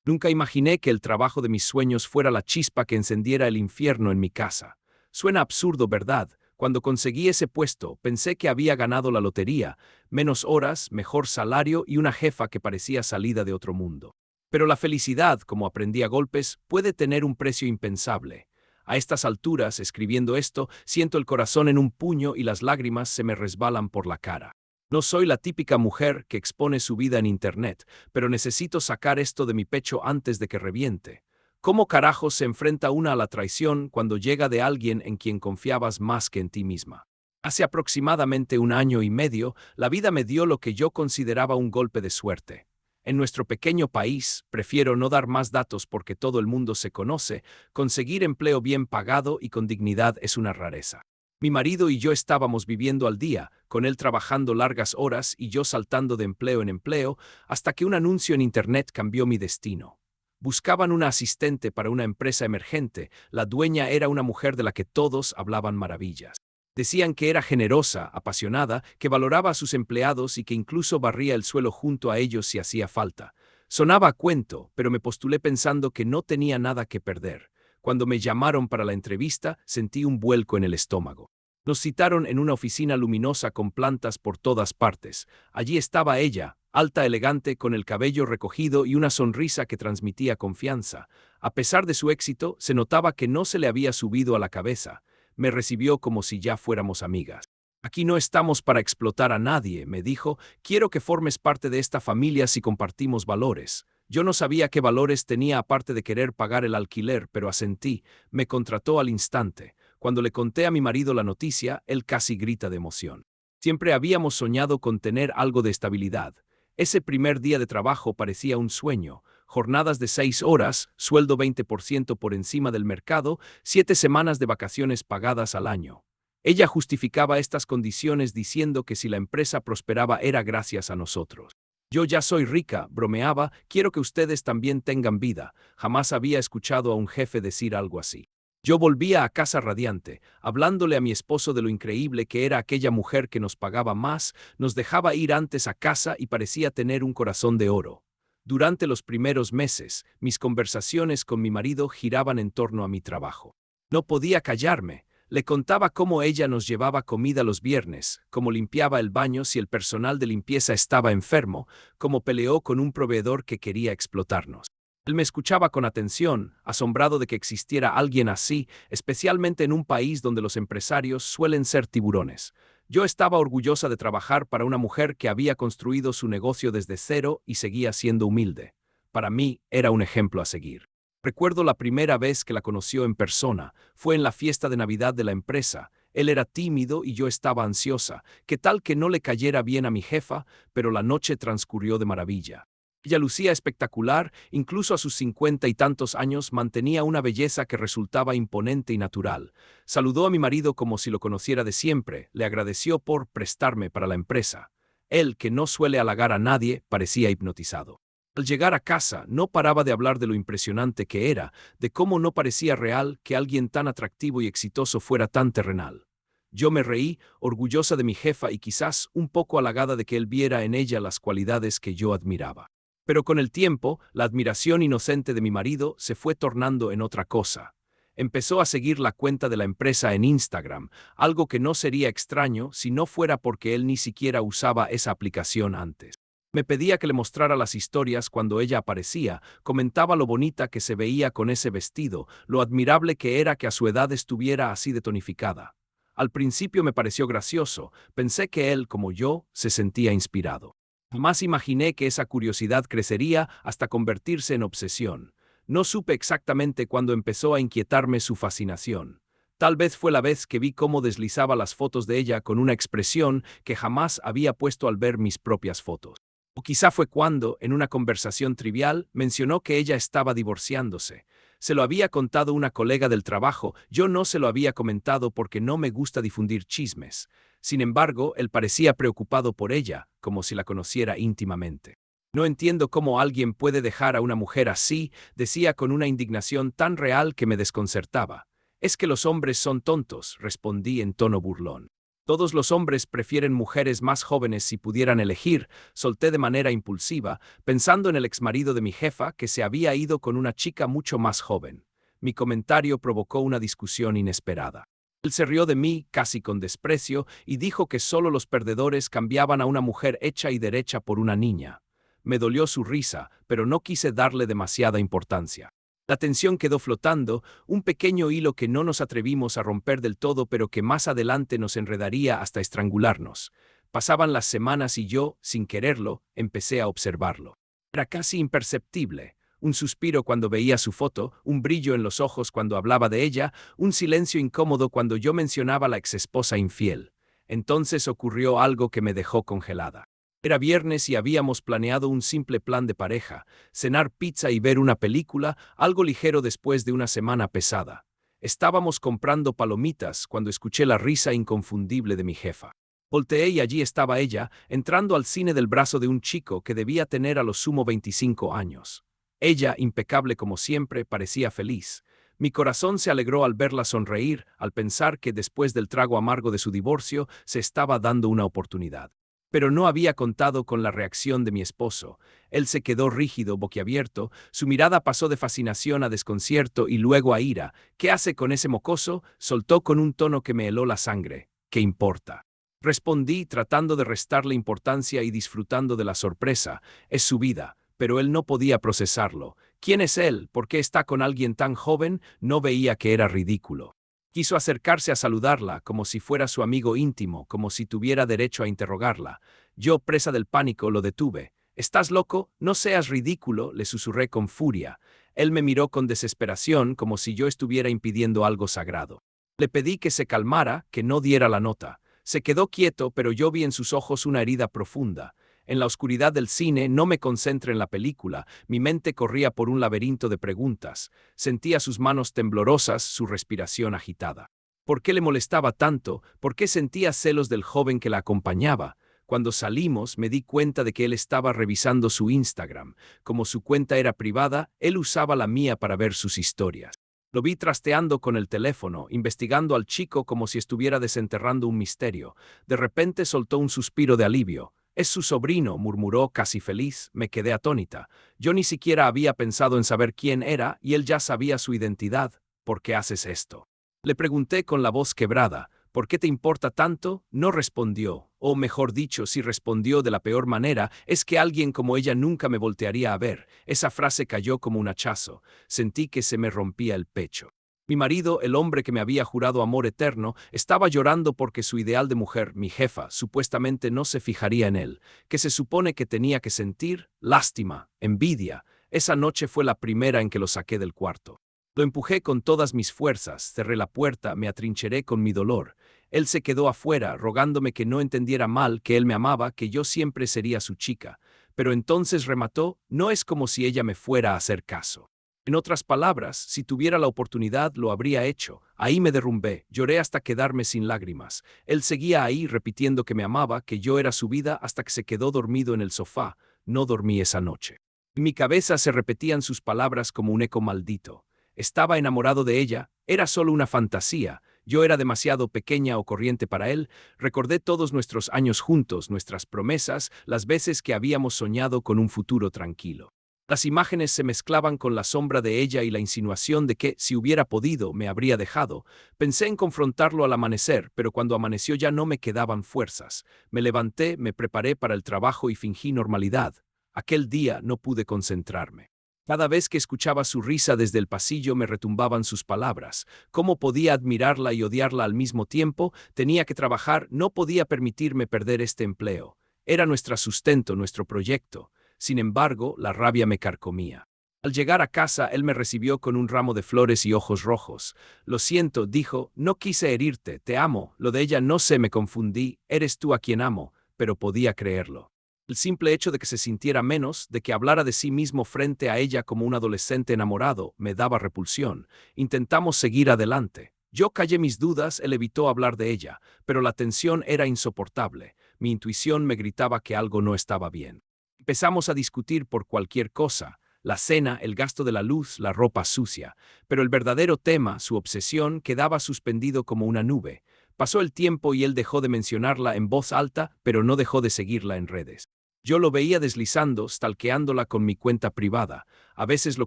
Nunca imaginé que el trabajo de mis sueños fuera la chispa que encendiera el infierno en mi casa. Suena absurdo, ¿verdad? Cuando conseguí ese puesto, pensé que había ganado la lotería, menos horas, mejor salario y una jefa que parecía salida de otro mundo. Pero la felicidad, como aprendí a golpes, puede tener un precio impensable. A estas alturas, escribiendo esto, siento el corazón en un puño y las lágrimas se me resbalan por la cara. No soy la típica mujer que expone su vida en Internet, pero necesito sacar esto de mi pecho antes de que reviente. ¿Cómo carajos se enfrenta una a la traición cuando llega de alguien en quien confiabas más que en ti misma? Hace aproximadamente 1 año y medio, la vida me dio lo que yo consideraba un golpe de suerte. En nuestro pequeño país, prefiero no dar más datos porque todo el mundo se conoce, conseguir empleo bien pagado y con dignidad es una rareza. Mi marido y yo estábamos viviendo al día, con él trabajando largas horas y yo saltando de empleo en empleo, hasta que un anuncio en Internet cambió mi destino. Buscaban una asistente para una empresa emergente. La dueña era una mujer de la que todos hablaban maravillas. Decían que era generosa, apasionada, que valoraba a sus empleados y que incluso barría el suelo junto a ellos si hacía falta. Sonaba a cuento, pero me postulé pensando que no tenía nada que perder. Cuando me llamaron para la entrevista, sentí un vuelco en el estómago. Nos citaron en una oficina luminosa con plantas por todas partes. Allí estaba ella, alta, elegante, con el cabello recogido y una sonrisa que transmitía confianza. A pesar de su éxito, se notaba que no se le había subido a la cabeza. Me recibió como si ya fuéramos amigas. Aquí no estamos para explotar a nadie, me dijo. Quiero que formes parte de esta familia si compartimos valores. Yo no sabía qué valores tenía aparte de querer pagar el alquiler, pero asentí. Me contrató al instante. Cuando le conté a mi marido la noticia, él casi grita de emoción. Siempre habíamos soñado con tener algo de estabilidad. Ese primer día de trabajo parecía un sueño. Jornadas de 6 horas, sueldo 20% por encima del mercado, 7 semanas de vacaciones pagadas al año. Ella justificaba estas condiciones diciendo que si la empresa prosperaba era gracias a nosotros. Yo ya soy rica, bromeaba, quiero que ustedes también tengan vida. Jamás había escuchado a un jefe decir algo así. Yo volvía a casa radiante, hablándole a mi esposo de lo increíble que era aquella mujer que nos pagaba más, nos dejaba ir antes a casa y parecía tener un corazón de oro. Durante los primeros meses, mis conversaciones con mi marido giraban en torno a mi trabajo. No podía callarme. Le contaba cómo ella nos llevaba comida los viernes, cómo limpiaba el baño si el personal de limpieza estaba enfermo, cómo peleó con un proveedor que quería explotarnos. Él me escuchaba con atención, asombrado de que existiera alguien así, especialmente en un país donde los empresarios suelen ser tiburones. Yo estaba orgullosa de trabajar para una mujer que había construido su negocio desde cero y seguía siendo humilde. Para mí era un ejemplo a seguir. Recuerdo la primera vez que la conoció en persona, fue en la fiesta de Navidad de la empresa. Él era tímido y yo estaba ansiosa, que tal que no le cayera bien a mi jefa, pero la noche transcurrió de maravilla. Ella lucía espectacular, incluso a sus 50 y tantos años mantenía una belleza que resultaba imponente y natural. Saludó a mi marido como si lo conociera de siempre, le agradeció por prestarme para la empresa. Él, que no suele halagar a nadie, parecía hipnotizado. Al llegar a casa, no paraba de hablar de lo impresionante que era, de cómo no parecía real que alguien tan atractivo y exitoso fuera tan terrenal. Yo me reí, orgullosa de mi jefa y quizás un poco halagada de que él viera en ella las cualidades que yo admiraba. Pero con el tiempo, la admiración inocente de mi marido se fue tornando en otra cosa. Empezó a seguir la cuenta de la empresa en Instagram, algo que no sería extraño si no fuera porque él ni siquiera usaba esa aplicación antes. Me pedía que le mostrara las historias cuando ella aparecía, comentaba lo bonita que se veía con ese vestido, lo admirable que era que a su edad estuviera así de tonificada. Al principio me pareció gracioso, pensé que él, como yo, se sentía inspirado. Jamás imaginé que esa curiosidad crecería hasta convertirse en obsesión. No supe exactamente cuándo empezó a inquietarme su fascinación. Tal vez fue la vez que vi cómo deslizaba las fotos de ella con una expresión que jamás había puesto al ver mis propias fotos. O quizá fue cuando, en una conversación trivial, mencionó que ella estaba divorciándose. Se lo había contado una colega del trabajo, yo no se lo había comentado porque no me gusta difundir chismes. Sin embargo, él parecía preocupado por ella, como si la conociera íntimamente. No entiendo cómo alguien puede dejar a una mujer así, decía con una indignación tan real que me desconcertaba. Es que los hombres son tontos, respondí en tono burlón. Todos los hombres prefieren mujeres más jóvenes si pudieran elegir, solté de manera impulsiva, pensando en el exmarido de mi jefa que se había ido con una chica mucho más joven. Mi comentario provocó una discusión inesperada. Él se rió de mí, casi con desprecio, y dijo que solo los perdedores cambiaban a una mujer hecha y derecha por una niña. Me dolió su risa, pero no quise darle demasiada importancia. La tensión quedó flotando, un pequeño hilo que no nos atrevimos a romper del todo, pero que más adelante nos enredaría hasta estrangularnos. Pasaban las semanas y yo, sin quererlo, empecé a observarlo. Era casi imperceptible. Un suspiro cuando veía su foto, un brillo en los ojos cuando hablaba de ella, un silencio incómodo cuando yo mencionaba a la exesposa infiel. Entonces ocurrió algo que me dejó congelada. Era viernes y habíamos planeado un simple plan de pareja, cenar pizza y ver una película, algo ligero después de una semana pesada. Estábamos comprando palomitas cuando escuché la risa inconfundible de mi jefa. Volteé y allí estaba ella, entrando al cine del brazo de un chico que debía tener a lo sumo 25 años. Ella, impecable como siempre, parecía feliz. Mi corazón se alegró al verla sonreír, al pensar que después del trago amargo de su divorcio se estaba dando una oportunidad. Pero no había contado con la reacción de mi esposo. Él se quedó rígido, boquiabierto, su mirada pasó de fascinación a desconcierto y luego a ira. ¿Qué hace con ese mocoso? Soltó con un tono que me heló la sangre. ¿Qué importa? Respondí, tratando de restarle importancia y disfrutando de la sorpresa. Es su vida, pero él no podía procesarlo. ¿Quién es él? ¿Por qué está con alguien tan joven? No veía que era ridículo. Quiso acercarse a saludarla, como si fuera su amigo íntimo, como si tuviera derecho a interrogarla. Yo, presa del pánico, lo detuve. ¿Estás loco? No seas ridículo, le susurré con furia. Él me miró con desesperación, como si yo estuviera impidiendo algo sagrado. Le pedí que se calmara, que no diera la nota. Se quedó quieto, pero yo vi en sus ojos una herida profunda. En la oscuridad del cine no me concentré en la película, mi mente corría por un laberinto de preguntas. Sentía sus manos temblorosas, su respiración agitada. ¿Por qué le molestaba tanto? ¿Por qué sentía celos del joven que la acompañaba? Cuando salimos me di cuenta de que él estaba revisando su Instagram. Como su cuenta era privada, él usaba la mía para ver sus historias. Lo vi trasteando con el teléfono, investigando al chico como si estuviera desenterrando un misterio. De repente soltó un suspiro de alivio. Es su sobrino, murmuró casi feliz. Me quedé atónita. Yo ni siquiera había pensado en saber quién era y él ya sabía su identidad. ¿Por qué haces esto? Le pregunté con la voz quebrada. ¿Por qué te importa tanto? No respondió. O mejor dicho, si respondió de la peor manera, es que alguien como ella nunca me voltearía a ver. Esa frase cayó como un hachazo. Sentí que se me rompía el pecho. Mi marido, el hombre que me había jurado amor eterno, estaba llorando porque su ideal de mujer, mi jefa, supuestamente no se fijaría en él. ¿Qué se supone que tenía que sentir? Lástima, envidia. Esa noche fue la primera en que lo saqué del cuarto. Lo empujé con todas mis fuerzas, cerré la puerta, me atrincheré con mi dolor. Él se quedó afuera, rogándome que no entendiera mal, que él me amaba, que yo siempre sería su chica. Pero entonces remató, no es como si ella me fuera a hacer caso. En otras palabras, si tuviera la oportunidad, lo habría hecho. Ahí me derrumbé, lloré hasta quedarme sin lágrimas. Él seguía ahí repitiendo que me amaba, que yo era su vida, hasta que se quedó dormido en el sofá. No dormí esa noche. En mi cabeza se repetían sus palabras como un eco maldito. Estaba enamorado de ella, era solo una fantasía. Yo era demasiado pequeña o corriente para él. Recordé todos nuestros años juntos, nuestras promesas, las veces que habíamos soñado con un futuro tranquilo. Las imágenes se mezclaban con la sombra de ella y la insinuación de que, si hubiera podido, me habría dejado. Pensé en confrontarlo al amanecer, pero cuando amaneció ya no me quedaban fuerzas. Me levanté, me preparé para el trabajo y fingí normalidad. Aquel día no pude concentrarme. Cada vez que escuchaba su risa desde el pasillo me retumbaban sus palabras. ¿Cómo podía admirarla y odiarla al mismo tiempo? Tenía que trabajar, no podía permitirme perder este empleo. Era nuestro sustento, nuestro proyecto. Sin embargo, la rabia me carcomía. Al llegar a casa, él me recibió con un ramo de flores y ojos rojos. Lo siento, dijo, no quise herirte, te amo. Lo de ella no sé, me confundí, eres tú a quien amo, pero podía creerlo. El simple hecho de que se sintiera menos, de que hablara de sí mismo frente a ella como un adolescente enamorado, me daba repulsión. Intentamos seguir adelante. Yo callé mis dudas, él evitó hablar de ella, pero la tensión era insoportable. Mi intuición me gritaba que algo no estaba bien. Empezamos a discutir por cualquier cosa, la cena, el gasto de la luz, la ropa sucia, pero el verdadero tema, su obsesión, quedaba suspendido como una nube. Pasó el tiempo y él dejó de mencionarla en voz alta, pero no dejó de seguirla en redes. Yo lo veía deslizando, stalkeándola con mi cuenta privada. A veces lo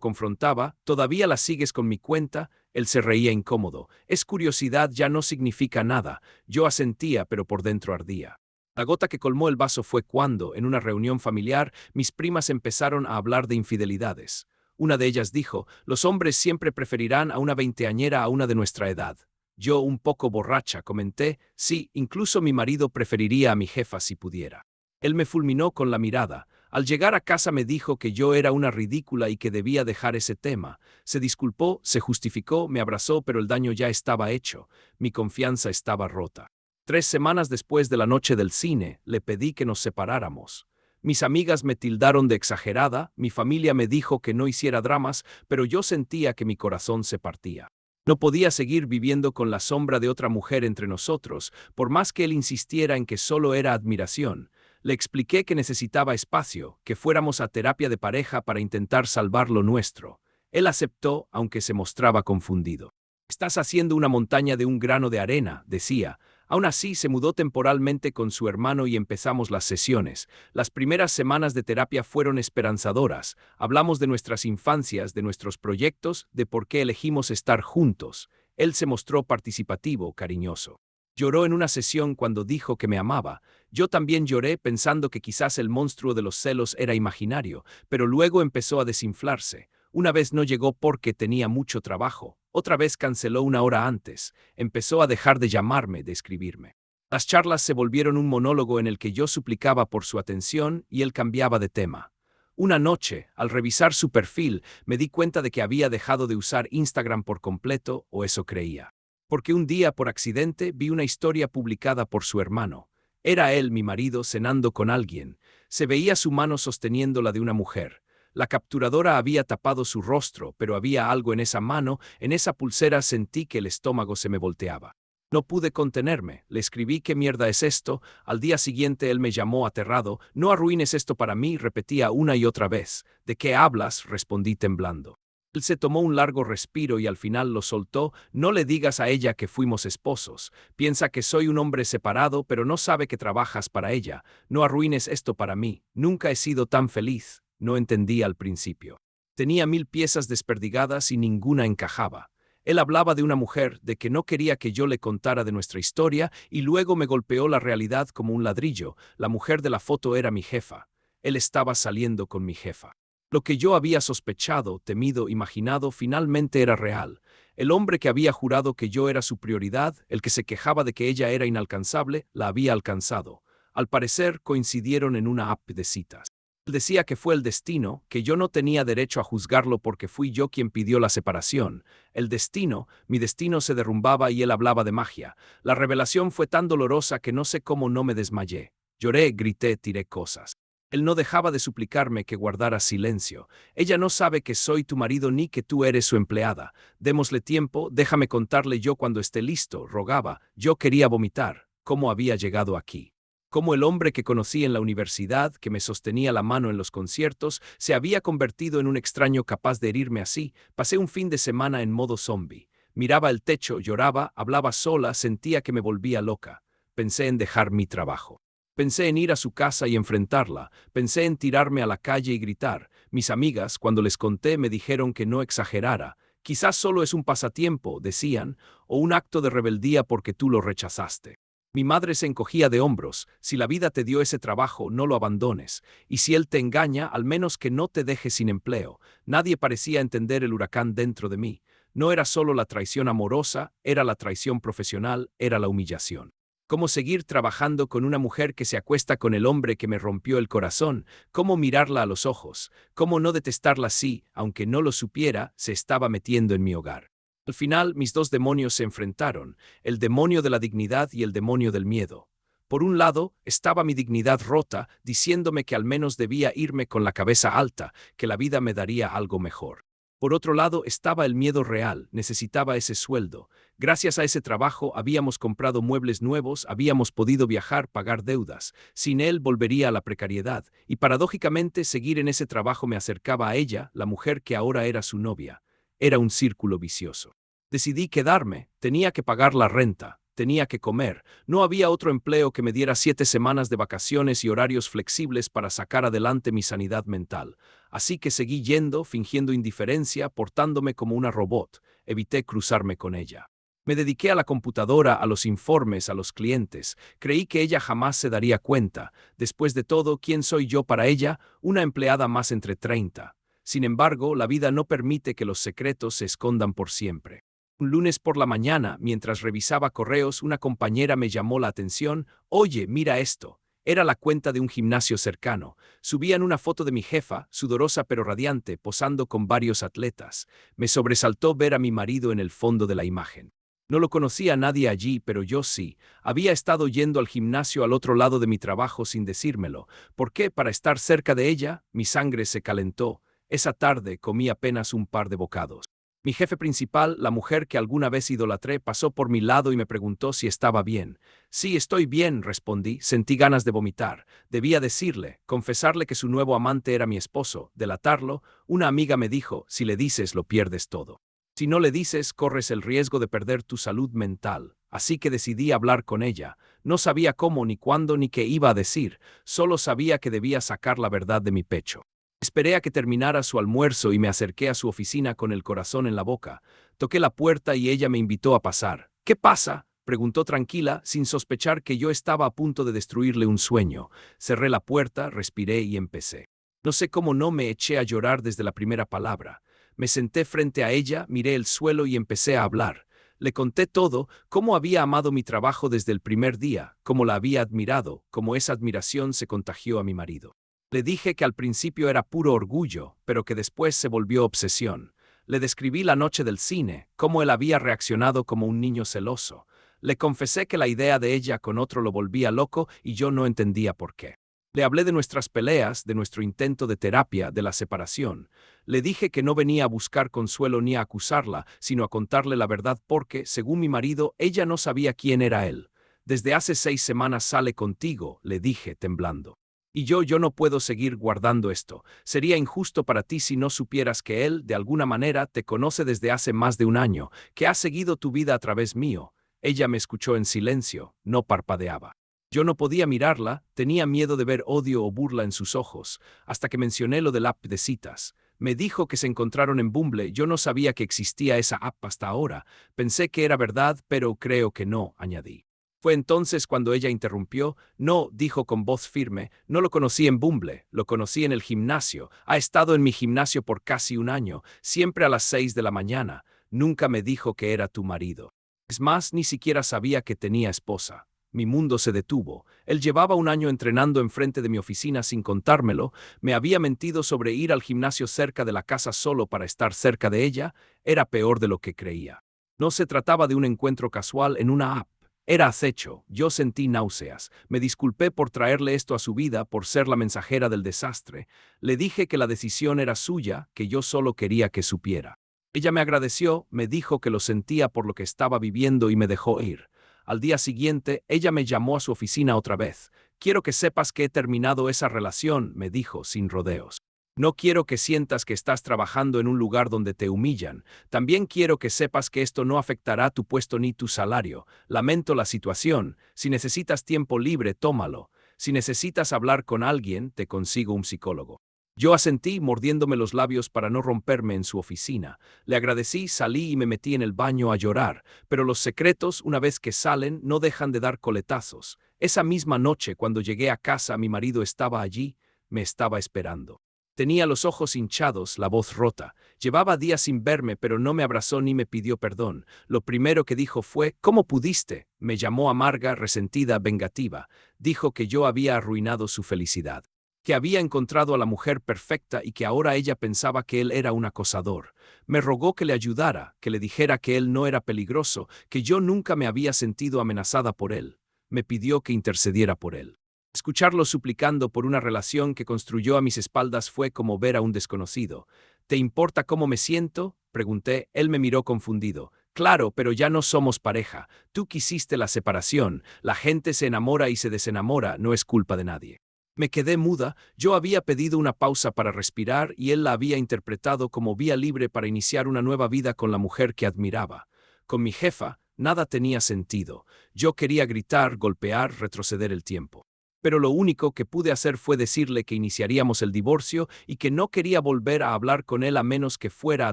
confrontaba, ¿todavía la sigues con mi cuenta? Él se reía incómodo. Es curiosidad, ya no significa nada. Yo asentía, pero por dentro ardía. La gota que colmó el vaso fue cuando, en una reunión familiar, mis primas empezaron a hablar de infidelidades. Una de ellas dijo, los hombres siempre preferirán a una veinteañera a una de nuestra edad. Yo, un poco borracha, comenté, sí, incluso mi marido preferiría a mi jefa si pudiera. Él me fulminó con la mirada. Al llegar a casa me dijo que yo era una ridícula y que debía dejar ese tema. Se disculpó, se justificó, me abrazó, pero el daño ya estaba hecho. Mi confianza estaba rota. 3 semanas después de la noche del cine, le pedí que nos separáramos. Mis amigas me tildaron de exagerada, mi familia me dijo que no hiciera dramas, pero yo sentía que mi corazón se partía. No podía seguir viviendo con la sombra de otra mujer entre nosotros, por más que él insistiera en que solo era admiración. Le expliqué que necesitaba espacio, que fuéramos a terapia de pareja para intentar salvar lo nuestro. Él aceptó, aunque se mostraba confundido. Estás haciendo una montaña de un grano de arena, decía. Aún así, se mudó temporalmente con su hermano y empezamos las sesiones. Las primeras semanas de terapia fueron esperanzadoras. Hablamos de nuestras infancias, de nuestros proyectos, de por qué elegimos estar juntos. Él se mostró participativo, cariñoso. Lloró en una sesión cuando dijo que me amaba. Yo también lloré pensando que quizás el monstruo de los celos era imaginario, pero luego empezó a desinflarse. Una vez no llegó porque tenía mucho trabajo, otra vez canceló una hora antes, empezó a dejar de llamarme, de escribirme. Las charlas se volvieron un monólogo en el que yo suplicaba por su atención y él cambiaba de tema. Una noche, al revisar su perfil, me di cuenta de que había dejado de usar Instagram por completo, o eso creía. Porque un día, por accidente, vi una historia publicada por su hermano. Era él, mi marido, cenando con alguien. Se veía su mano sosteniendo la de una mujer. La capturadora había tapado su rostro, pero había algo en esa mano, en esa pulsera sentí que el estómago se me volteaba. No pude contenerme, le escribí ¿qué mierda es esto? Al día siguiente él me llamó aterrado, no arruines esto para mí, repetía una y otra vez. ¿De qué hablas? Respondí temblando. Él se tomó un largo respiro y al final lo soltó, no le digas a ella que fuimos esposos, piensa que soy un hombre separado pero no sabe que trabajas para ella, no arruines esto para mí, nunca he sido tan feliz, no entendí al principio. Tenía 1000 piezas desperdigadas y ninguna encajaba. Él hablaba de una mujer, de que no quería que yo le contara de nuestra historia y luego me golpeó la realidad como un ladrillo, la mujer de la foto era mi jefa. Él estaba saliendo con mi jefa. Lo que yo había sospechado, temido, imaginado, finalmente era real. El hombre que había jurado que yo era su prioridad, el que se quejaba de que ella era inalcanzable, la había alcanzado. Al parecer, coincidieron en una app de citas. Él decía que fue el destino, que yo no tenía derecho a juzgarlo porque fui yo quien pidió la separación. El destino, mi destino se derrumbaba y él hablaba de magia. La revelación fue tan dolorosa que no sé cómo no me desmayé. Lloré, grité, tiré cosas. Él no dejaba de suplicarme que guardara silencio. Ella no sabe que soy tu marido ni que tú eres su empleada. Démosle tiempo, déjame contarle yo cuando esté listo, rogaba. Yo quería vomitar. ¿Cómo había llegado aquí? Cómo el hombre que conocí en la universidad, que me sostenía la mano en los conciertos, se había convertido en un extraño capaz de herirme así. Pasé un fin de semana en modo zombie. Miraba el techo, lloraba, hablaba sola, sentía que me volvía loca. Pensé en dejar mi trabajo. Pensé en ir a su casa y enfrentarla, pensé en tirarme a la calle y gritar. Mis amigas, cuando les conté, me dijeron que no exagerara. Quizás solo es un pasatiempo, decían, o un acto de rebeldía porque tú lo rechazaste. Mi madre se encogía de hombros. Si la vida te dio ese trabajo, no lo abandones. Y si él te engaña, al menos que no te deje sin empleo. Nadie parecía entender el huracán dentro de mí. No era solo la traición amorosa, era la traición profesional, era la humillación. Cómo seguir trabajando con una mujer que se acuesta con el hombre que me rompió el corazón, cómo mirarla a los ojos, cómo no detestarla así, aunque no lo supiera, se estaba metiendo en mi hogar. Al final, mis dos demonios se enfrentaron, el demonio de la dignidad y el demonio del miedo. Por un lado, estaba mi dignidad rota, diciéndome que al menos debía irme con la cabeza alta, que la vida me daría algo mejor. Por otro lado, estaba el miedo real, necesitaba ese sueldo. Gracias a ese trabajo habíamos comprado muebles nuevos, habíamos podido viajar, pagar deudas. Sin él volvería a la precariedad, y paradójicamente seguir en ese trabajo me acercaba a ella, la mujer que ahora era su novia. Era un círculo vicioso. Decidí quedarme, tenía que pagar la renta, Tenía que comer. No había otro empleo que me diera 7 semanas de vacaciones y horarios flexibles para sacar adelante mi sanidad mental. Así que seguí yendo, fingiendo indiferencia, portándome como una robot. Evité cruzarme con ella. Me dediqué a la computadora, a los informes, a los clientes. Creí que ella jamás se daría cuenta. Después de todo, ¿quién soy yo para ella? Una empleada más entre 30. Sin embargo, la vida no permite que los secretos se escondan por siempre. Un lunes por la mañana, mientras revisaba correos, una compañera me llamó la atención. Oye, mira esto. Era la cuenta de un gimnasio cercano. Subían una foto de mi jefa, sudorosa pero radiante, posando con varios atletas. Me sobresaltó ver a mi marido en el fondo de la imagen. No lo conocía a nadie allí, pero yo sí. Había estado yendo al gimnasio al otro lado de mi trabajo sin decírmelo. ¿Por qué? Para estar cerca de ella, mi sangre se calentó. Esa tarde comí apenas un par de bocados. Mi jefe principal, la mujer que alguna vez idolatré, pasó por mi lado y me preguntó si estaba bien. Sí, estoy bien, respondí. Sentí ganas de vomitar. Debía decirle, confesarle que su nuevo amante era mi esposo, delatarlo. Una amiga me dijo, si le dices lo pierdes todo. Si no le dices, corres el riesgo de perder tu salud mental. Así que decidí hablar con ella. No sabía cómo, ni cuándo, ni qué iba a decir. Solo sabía que debía sacar la verdad de mi pecho. Esperé a que terminara su almuerzo y me acerqué a su oficina con el corazón en la boca. Toqué la puerta y ella me invitó a pasar. ¿Qué pasa?, preguntó tranquila, sin sospechar que yo estaba a punto de destruirle un sueño. Cerré la puerta, respiré y empecé. No sé cómo no me eché a llorar desde la primera palabra. Me senté frente a ella, miré el suelo y empecé a hablar. Le conté todo, cómo había amado mi trabajo desde el primer día, cómo la había admirado, cómo esa admiración se contagió a mi marido. Le dije que al principio era puro orgullo, pero que después se volvió obsesión. Le describí la noche del cine, cómo él había reaccionado como un niño celoso. Le confesé que la idea de ella con otro lo volvía loco y yo no entendía por qué. Le hablé de nuestras peleas, de nuestro intento de terapia, de la separación. Le dije que no venía a buscar consuelo ni a acusarla, sino a contarle la verdad porque, según mi marido, ella no sabía quién era él. Desde hace 6 semanas sale contigo, le dije, temblando. Y yo no puedo seguir guardando esto. Sería injusto para ti si no supieras que él, de alguna manera, te conoce desde hace más de un año, que ha seguido tu vida a través mío. Ella me escuchó en silencio, no parpadeaba. Yo no podía mirarla, tenía miedo de ver odio o burla en sus ojos, hasta que mencioné lo del app de citas. Me dijo que se encontraron en Bumble, yo no sabía que existía esa app hasta ahora. Pensé que era verdad, pero creo que no, añadí. Fue entonces cuando ella interrumpió. No, dijo con voz firme, no lo conocí en Bumble, lo conocí en el gimnasio. Ha estado en mi gimnasio por casi un año, siempre a las 6 de la mañana. Nunca me dijo que era tu marido. Es más, ni siquiera sabía que tenía esposa. Mi mundo se detuvo. Él llevaba un año entrenando enfrente de mi oficina sin contármelo. Me había mentido sobre ir al gimnasio cerca de la casa solo para estar cerca de ella. Era peor de lo que creía. No se trataba de un encuentro casual en una app. Era acecho. Yo sentí náuseas. Me disculpé por traerle esto a su vida, por ser la mensajera del desastre. Le dije que la decisión era suya, que yo solo quería que supiera. Ella me agradeció, me dijo que lo sentía por lo que estaba viviendo y me dejó ir. Al día siguiente, ella me llamó a su oficina otra vez. Quiero que sepas que he terminado esa relación, me dijo, sin rodeos. No quiero que sientas que estás trabajando en un lugar donde te humillan. También quiero que sepas que esto no afectará tu puesto ni tu salario. Lamento la situación. Si necesitas tiempo libre, tómalo. Si necesitas hablar con alguien, te consigo un psicólogo. Yo asentí, mordiéndome los labios para no romperme en su oficina. Le agradecí, salí y me metí en el baño a llorar. Pero los secretos, una vez que salen, no dejan de dar coletazos. Esa misma noche, cuando llegué a casa, mi marido estaba allí, me estaba esperando. Tenía los ojos hinchados, la voz rota. Llevaba días sin verme, pero no me abrazó ni me pidió perdón. Lo primero que dijo fue, ¿cómo pudiste? Me llamó amarga, resentida, vengativa. Dijo que yo había arruinado su felicidad. Que había encontrado a la mujer perfecta y que ahora ella pensaba que él era un acosador. Me rogó que le ayudara, que le dijera que él no era peligroso, que yo nunca me había sentido amenazada por él. Me pidió que intercediera por él. Escucharlo suplicando por una relación que construyó a mis espaldas fue como ver a un desconocido. ¿Te importa cómo me siento?, pregunté. Él me miró confundido. Claro, pero ya no somos pareja. Tú quisiste la separación. La gente se enamora y se desenamora, no es culpa de nadie. Me quedé muda. Yo había pedido una pausa para respirar y él la había interpretado como vía libre para iniciar una nueva vida con la mujer que admiraba. Con mi jefa, Nada tenía sentido. Yo quería gritar, golpear, retroceder el tiempo. Pero lo único que pude hacer fue decirle que iniciaríamos el divorcio y que no quería volver a hablar con él a menos que fuera a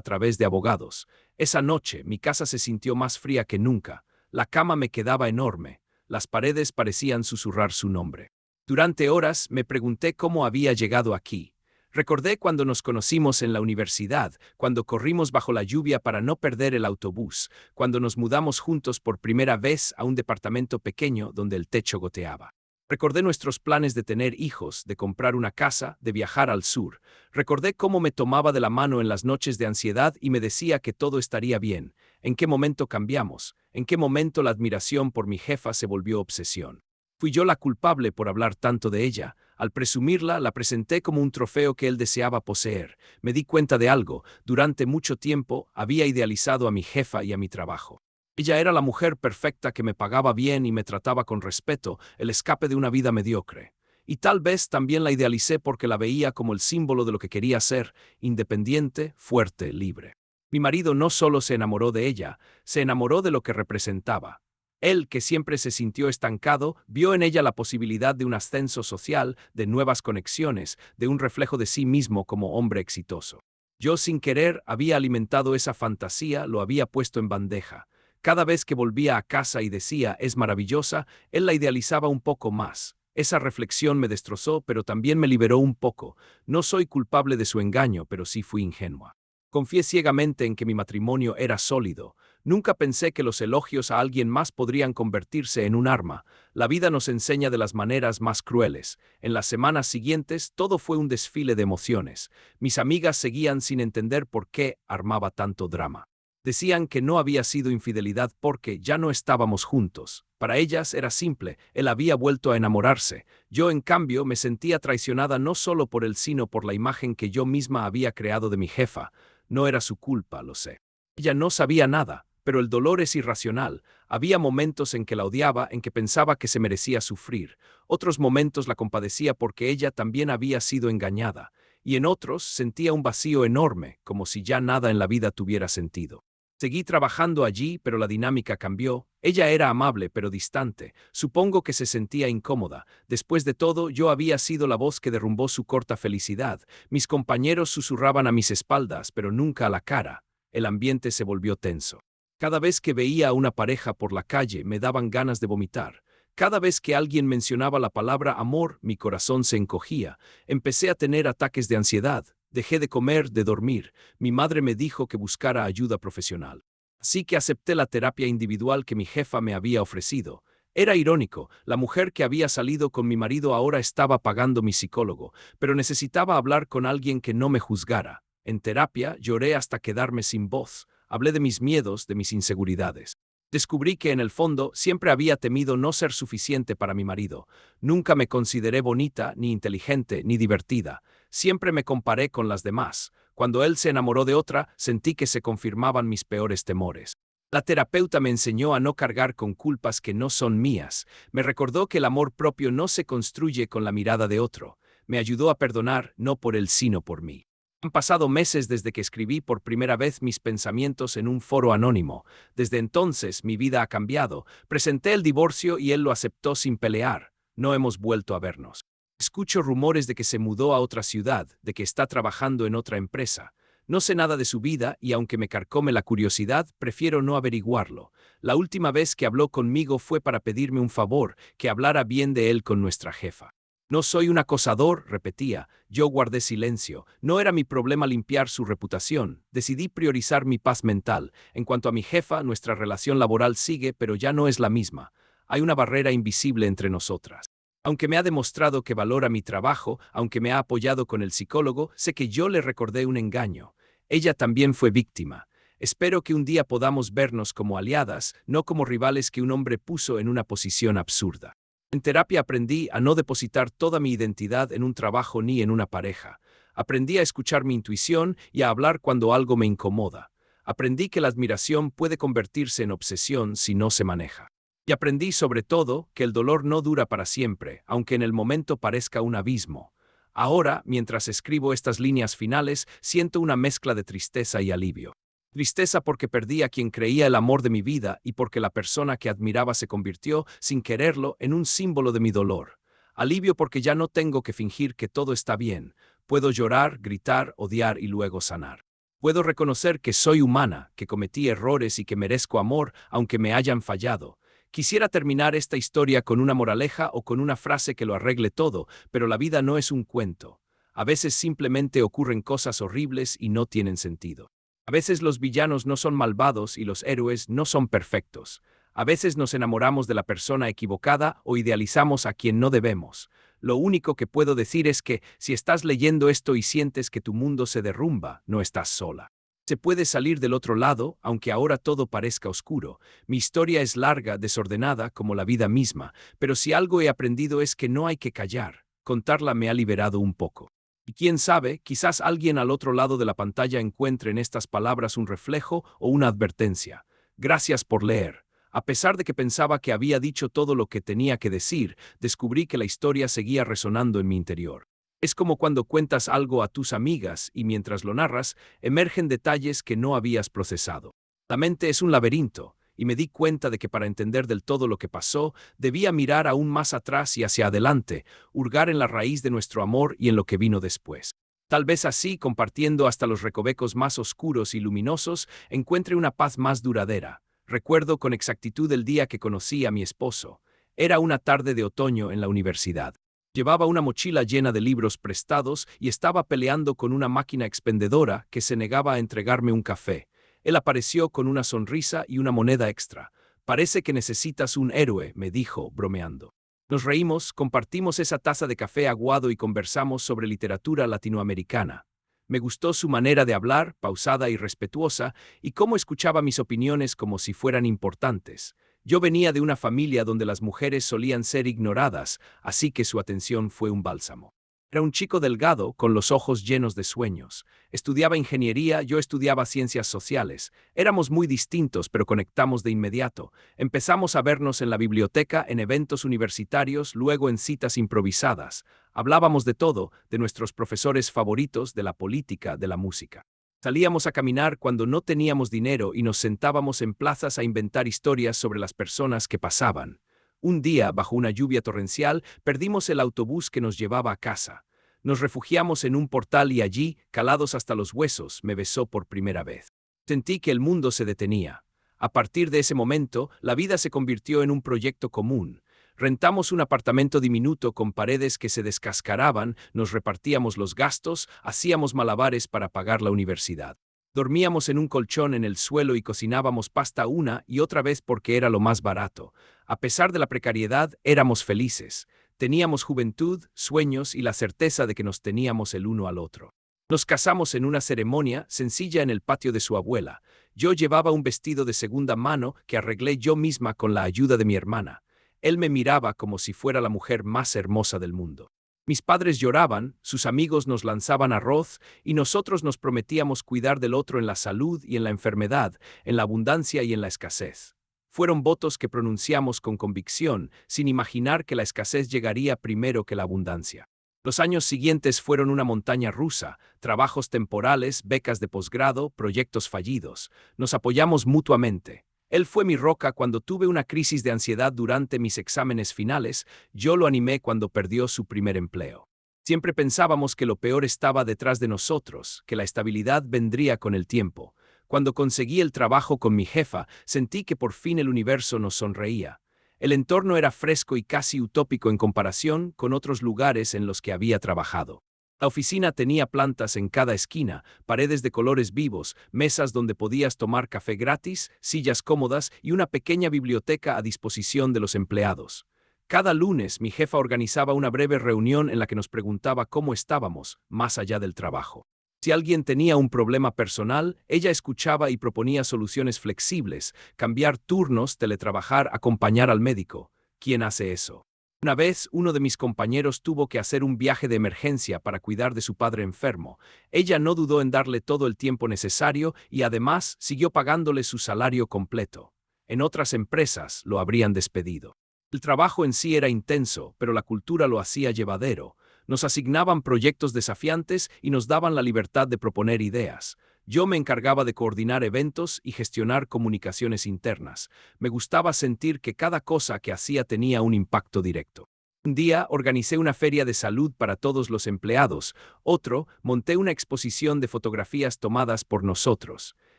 través de abogados. Esa noche, mi casa se sintió más fría que nunca. La cama me quedaba enorme. Las paredes parecían susurrar su nombre. Durante horas me pregunté cómo había llegado aquí. Recordé cuando nos conocimos en la universidad, cuando corrimos bajo la lluvia para no perder el autobús, cuando nos mudamos juntos por primera vez a un departamento pequeño donde el techo goteaba. Recordé nuestros planes de tener hijos, de comprar una casa, de viajar al sur. Recordé cómo me tomaba de la mano en las noches de ansiedad y me decía que todo estaría bien. ¿En qué momento cambiamos? ¿En qué momento la admiración por mi jefa se volvió obsesión? Fui yo la culpable por hablar tanto de ella. Al presumirla, la presenté como un trofeo que él deseaba poseer. Me di cuenta de algo. Durante mucho tiempo había idealizado a mi jefa y a mi trabajo. Ella era la mujer perfecta que me pagaba bien y me trataba con respeto, el escape de una vida mediocre. Y tal vez también la idealicé porque la veía como el símbolo de lo que quería ser, independiente, fuerte, libre. Mi marido no solo se enamoró de ella, se enamoró de lo que representaba. Él, que siempre se sintió estancado, vio en ella la posibilidad de un ascenso social, de nuevas conexiones, de un reflejo de sí mismo como hombre exitoso. Yo, sin querer, había alimentado esa fantasía, lo había puesto en bandeja. Cada vez que volvía a casa y decía, es maravillosa, él la idealizaba un poco más. Esa reflexión me destrozó, pero también me liberó un poco. No soy culpable de su engaño, pero sí fui ingenua. Confié ciegamente en que mi matrimonio era sólido. Nunca pensé que los elogios a alguien más podrían convertirse en un arma. La vida nos enseña de las maneras más crueles. En las semanas siguientes, todo fue un desfile de emociones. Mis amigas seguían sin entender por qué armaba tanto drama. Decían que no había sido infidelidad porque ya no estábamos juntos. Para ellas era simple, él había vuelto a enamorarse. Yo, en cambio, me sentía traicionada no solo por él, sino por la imagen que yo misma había creado de mi jefa. No era su culpa, lo sé. Ella no sabía nada, pero el dolor es irracional. Había momentos en que la odiaba, en que pensaba que se merecía sufrir. Otros momentos la compadecía porque ella también había sido engañada. Y en otros sentía un vacío enorme, como si ya nada en la vida tuviera sentido. Seguí trabajando allí, pero la dinámica cambió. Ella era amable, pero distante. Supongo que se sentía incómoda. Después de todo, yo había sido la voz que derrumbó su corta felicidad. Mis compañeros susurraban a mis espaldas, pero nunca a la cara. El ambiente se volvió tenso. Cada vez que veía a una pareja por la calle, me daban ganas de vomitar. Cada vez que alguien mencionaba la palabra amor, mi corazón se encogía. Empecé a tener ataques de ansiedad. Dejé de comer, de dormir. Mi madre me dijo que buscara ayuda profesional. Así que acepté la terapia individual que mi jefa me había ofrecido. Era irónico, la mujer que había salido con mi marido ahora estaba pagando mi psicólogo, pero necesitaba hablar con alguien que no me juzgara. En terapia lloré hasta quedarme sin voz. Hablé de mis miedos, de mis inseguridades. Descubrí que en el fondo siempre había temido no ser suficiente para mi marido. Nunca me consideré bonita, ni inteligente, ni divertida. Siempre me comparé con las demás. Cuando él se enamoró de otra, sentí que se confirmaban mis peores temores. La terapeuta me enseñó a no cargar con culpas que no son mías. Me recordó que el amor propio no se construye con la mirada de otro. Me ayudó a perdonar, no por él, sino por mí. Han pasado meses desde que escribí por primera vez mis pensamientos en un foro anónimo. Desde entonces mi vida ha cambiado. Presenté el divorcio y él lo aceptó sin pelear. No hemos vuelto a vernos. Escucho rumores de que se mudó a otra ciudad, de que está trabajando en otra empresa. No sé nada de su vida y aunque me carcome la curiosidad, prefiero no averiguarlo. La última vez que habló conmigo fue para pedirme un favor, que hablara bien de él con nuestra jefa. No soy un acosador, repetía. Yo guardé silencio. No era mi problema limpiar su reputación. Decidí priorizar mi paz mental. En cuanto a mi jefa, nuestra relación laboral sigue, pero ya no es la misma. Hay una barrera invisible entre nosotras. Aunque me ha demostrado que valora mi trabajo, aunque me ha apoyado con el psicólogo, sé que yo le recordé un engaño. Ella también fue víctima. Espero que un día podamos vernos como aliadas, no como rivales que un hombre puso en una posición absurda. En terapia aprendí a no depositar toda mi identidad en un trabajo ni en una pareja. Aprendí a escuchar mi intuición y a hablar cuando algo me incomoda. Aprendí que la admiración puede convertirse en obsesión si no se maneja. Y aprendí sobre todo que el dolor no dura para siempre, aunque en el momento parezca un abismo. Ahora, mientras escribo estas líneas finales, siento una mezcla de tristeza y alivio. Tristeza porque perdí a quien creía el amor de mi vida y porque la persona que admiraba se convirtió, sin quererlo, en un símbolo de mi dolor. Alivio porque ya no tengo que fingir que todo está bien. Puedo llorar, gritar, odiar y luego sanar. Puedo reconocer que soy humana, que cometí errores y que merezco amor, aunque me hayan fallado. Quisiera terminar esta historia con una moraleja o con una frase que lo arregle todo, pero la vida no es un cuento. A veces simplemente ocurren cosas horribles y no tienen sentido. A veces los villanos no son malvados y los héroes no son perfectos. A veces nos enamoramos de la persona equivocada o idealizamos a quien no debemos. Lo único que puedo decir es que, si estás leyendo esto y sientes que tu mundo se derrumba, no estás sola. Se puede salir del otro lado, aunque ahora todo parezca oscuro. Mi historia es larga, desordenada, como la vida misma, pero si algo he aprendido es que no hay que callar. Contarla me ha liberado un poco. Y quién sabe, quizás alguien al otro lado de la pantalla encuentre en estas palabras un reflejo o una advertencia. Gracias por leer. A pesar de que pensaba que había dicho todo lo que tenía que decir, descubrí que la historia seguía resonando en mi interior. Es como cuando cuentas algo a tus amigas y mientras lo narras, emergen detalles que no habías procesado. La mente es un laberinto, y me di cuenta de que para entender del todo lo que pasó, debía mirar aún más atrás y hacia adelante, hurgar en la raíz de nuestro amor y en lo que vino después. Tal vez así, compartiendo hasta los recovecos más oscuros y luminosos, encuentre una paz más duradera. Recuerdo con exactitud el día que conocí a mi esposo. Era una tarde de otoño en la universidad. Llevaba una mochila llena de libros prestados y estaba peleando con una máquina expendedora que se negaba a entregarme un café. Él apareció con una sonrisa y una moneda extra. Parece que necesitas un héroe, me dijo, bromeando. Nos reímos, compartimos esa taza de café aguado y conversamos sobre literatura latinoamericana. Me gustó su manera de hablar, pausada y respetuosa, y cómo escuchaba mis opiniones como si fueran importantes. Yo venía de una familia donde las mujeres solían ser ignoradas, así que su atención fue un bálsamo. Era un chico delgado, con los ojos llenos de sueños. Estudiaba ingeniería, yo estudiaba ciencias sociales. Éramos muy distintos, pero conectamos de inmediato. Empezamos a vernos en la biblioteca, en eventos universitarios, luego en citas improvisadas. Hablábamos de todo, de nuestros profesores favoritos, de la política, de la música. Salíamos a caminar cuando no teníamos dinero y nos sentábamos en plazas a inventar historias sobre las personas que pasaban. Un día, bajo una lluvia torrencial, perdimos el autobús que nos llevaba a casa. Nos refugiamos en un portal y allí, calados hasta los huesos, me besó por primera vez. Sentí que el mundo se detenía. A partir de ese momento, la vida se convirtió en un proyecto común. Rentamos un apartamento diminuto con paredes que se descascaraban, nos repartíamos los gastos, hacíamos malabares para pagar la universidad. Dormíamos en un colchón en el suelo y cocinábamos pasta una y otra vez porque era lo más barato. A pesar de la precariedad, éramos felices. Teníamos juventud, sueños y la certeza de que nos teníamos el uno al otro. Nos casamos en una ceremonia sencilla en el patio de su abuela. Yo llevaba un vestido de segunda mano que arreglé yo misma con la ayuda de mi hermana. Él me miraba como si fuera la mujer más hermosa del mundo. Mis padres lloraban, sus amigos nos lanzaban arroz y nosotros nos prometíamos cuidar del otro en la salud y en la enfermedad, en la abundancia y en la escasez. Fueron votos que pronunciamos con convicción, sin imaginar que la escasez llegaría primero que la abundancia. Los años siguientes fueron una montaña rusa, trabajos temporales, becas de posgrado, proyectos fallidos. Nos apoyamos mutuamente. Él fue mi roca cuando tuve una crisis de ansiedad durante mis exámenes finales, yo lo animé cuando perdió su primer empleo. Siempre pensábamos que lo peor estaba detrás de nosotros, que la estabilidad vendría con el tiempo. Cuando conseguí el trabajo con mi jefa, sentí que por fin el universo nos sonreía. El entorno era fresco y casi utópico en comparación con otros lugares en los que había trabajado. La oficina tenía plantas en cada esquina, paredes de colores vivos, mesas donde podías tomar café gratis, sillas cómodas y una pequeña biblioteca a disposición de los empleados. Cada lunes mi jefa organizaba una breve reunión en la que nos preguntaba cómo estábamos, más allá del trabajo. Si alguien tenía un problema personal, ella escuchaba y proponía soluciones flexibles, cambiar turnos, teletrabajar, acompañar al médico. ¿Quién hace eso? Una vez, uno de mis compañeros tuvo que hacer un viaje de emergencia para cuidar de su padre enfermo. Ella no dudó en darle todo el tiempo necesario y además siguió pagándole su salario completo. En otras empresas lo habrían despedido. El trabajo en sí era intenso, pero la cultura lo hacía llevadero. Nos asignaban proyectos desafiantes y nos daban la libertad de proponer ideas. Yo me encargaba de coordinar eventos y gestionar comunicaciones internas. Me gustaba sentir que cada cosa que hacía tenía un impacto directo. Un día organicé una feria de salud para todos los empleados. Otro, monté una exposición de fotografías tomadas por nosotros.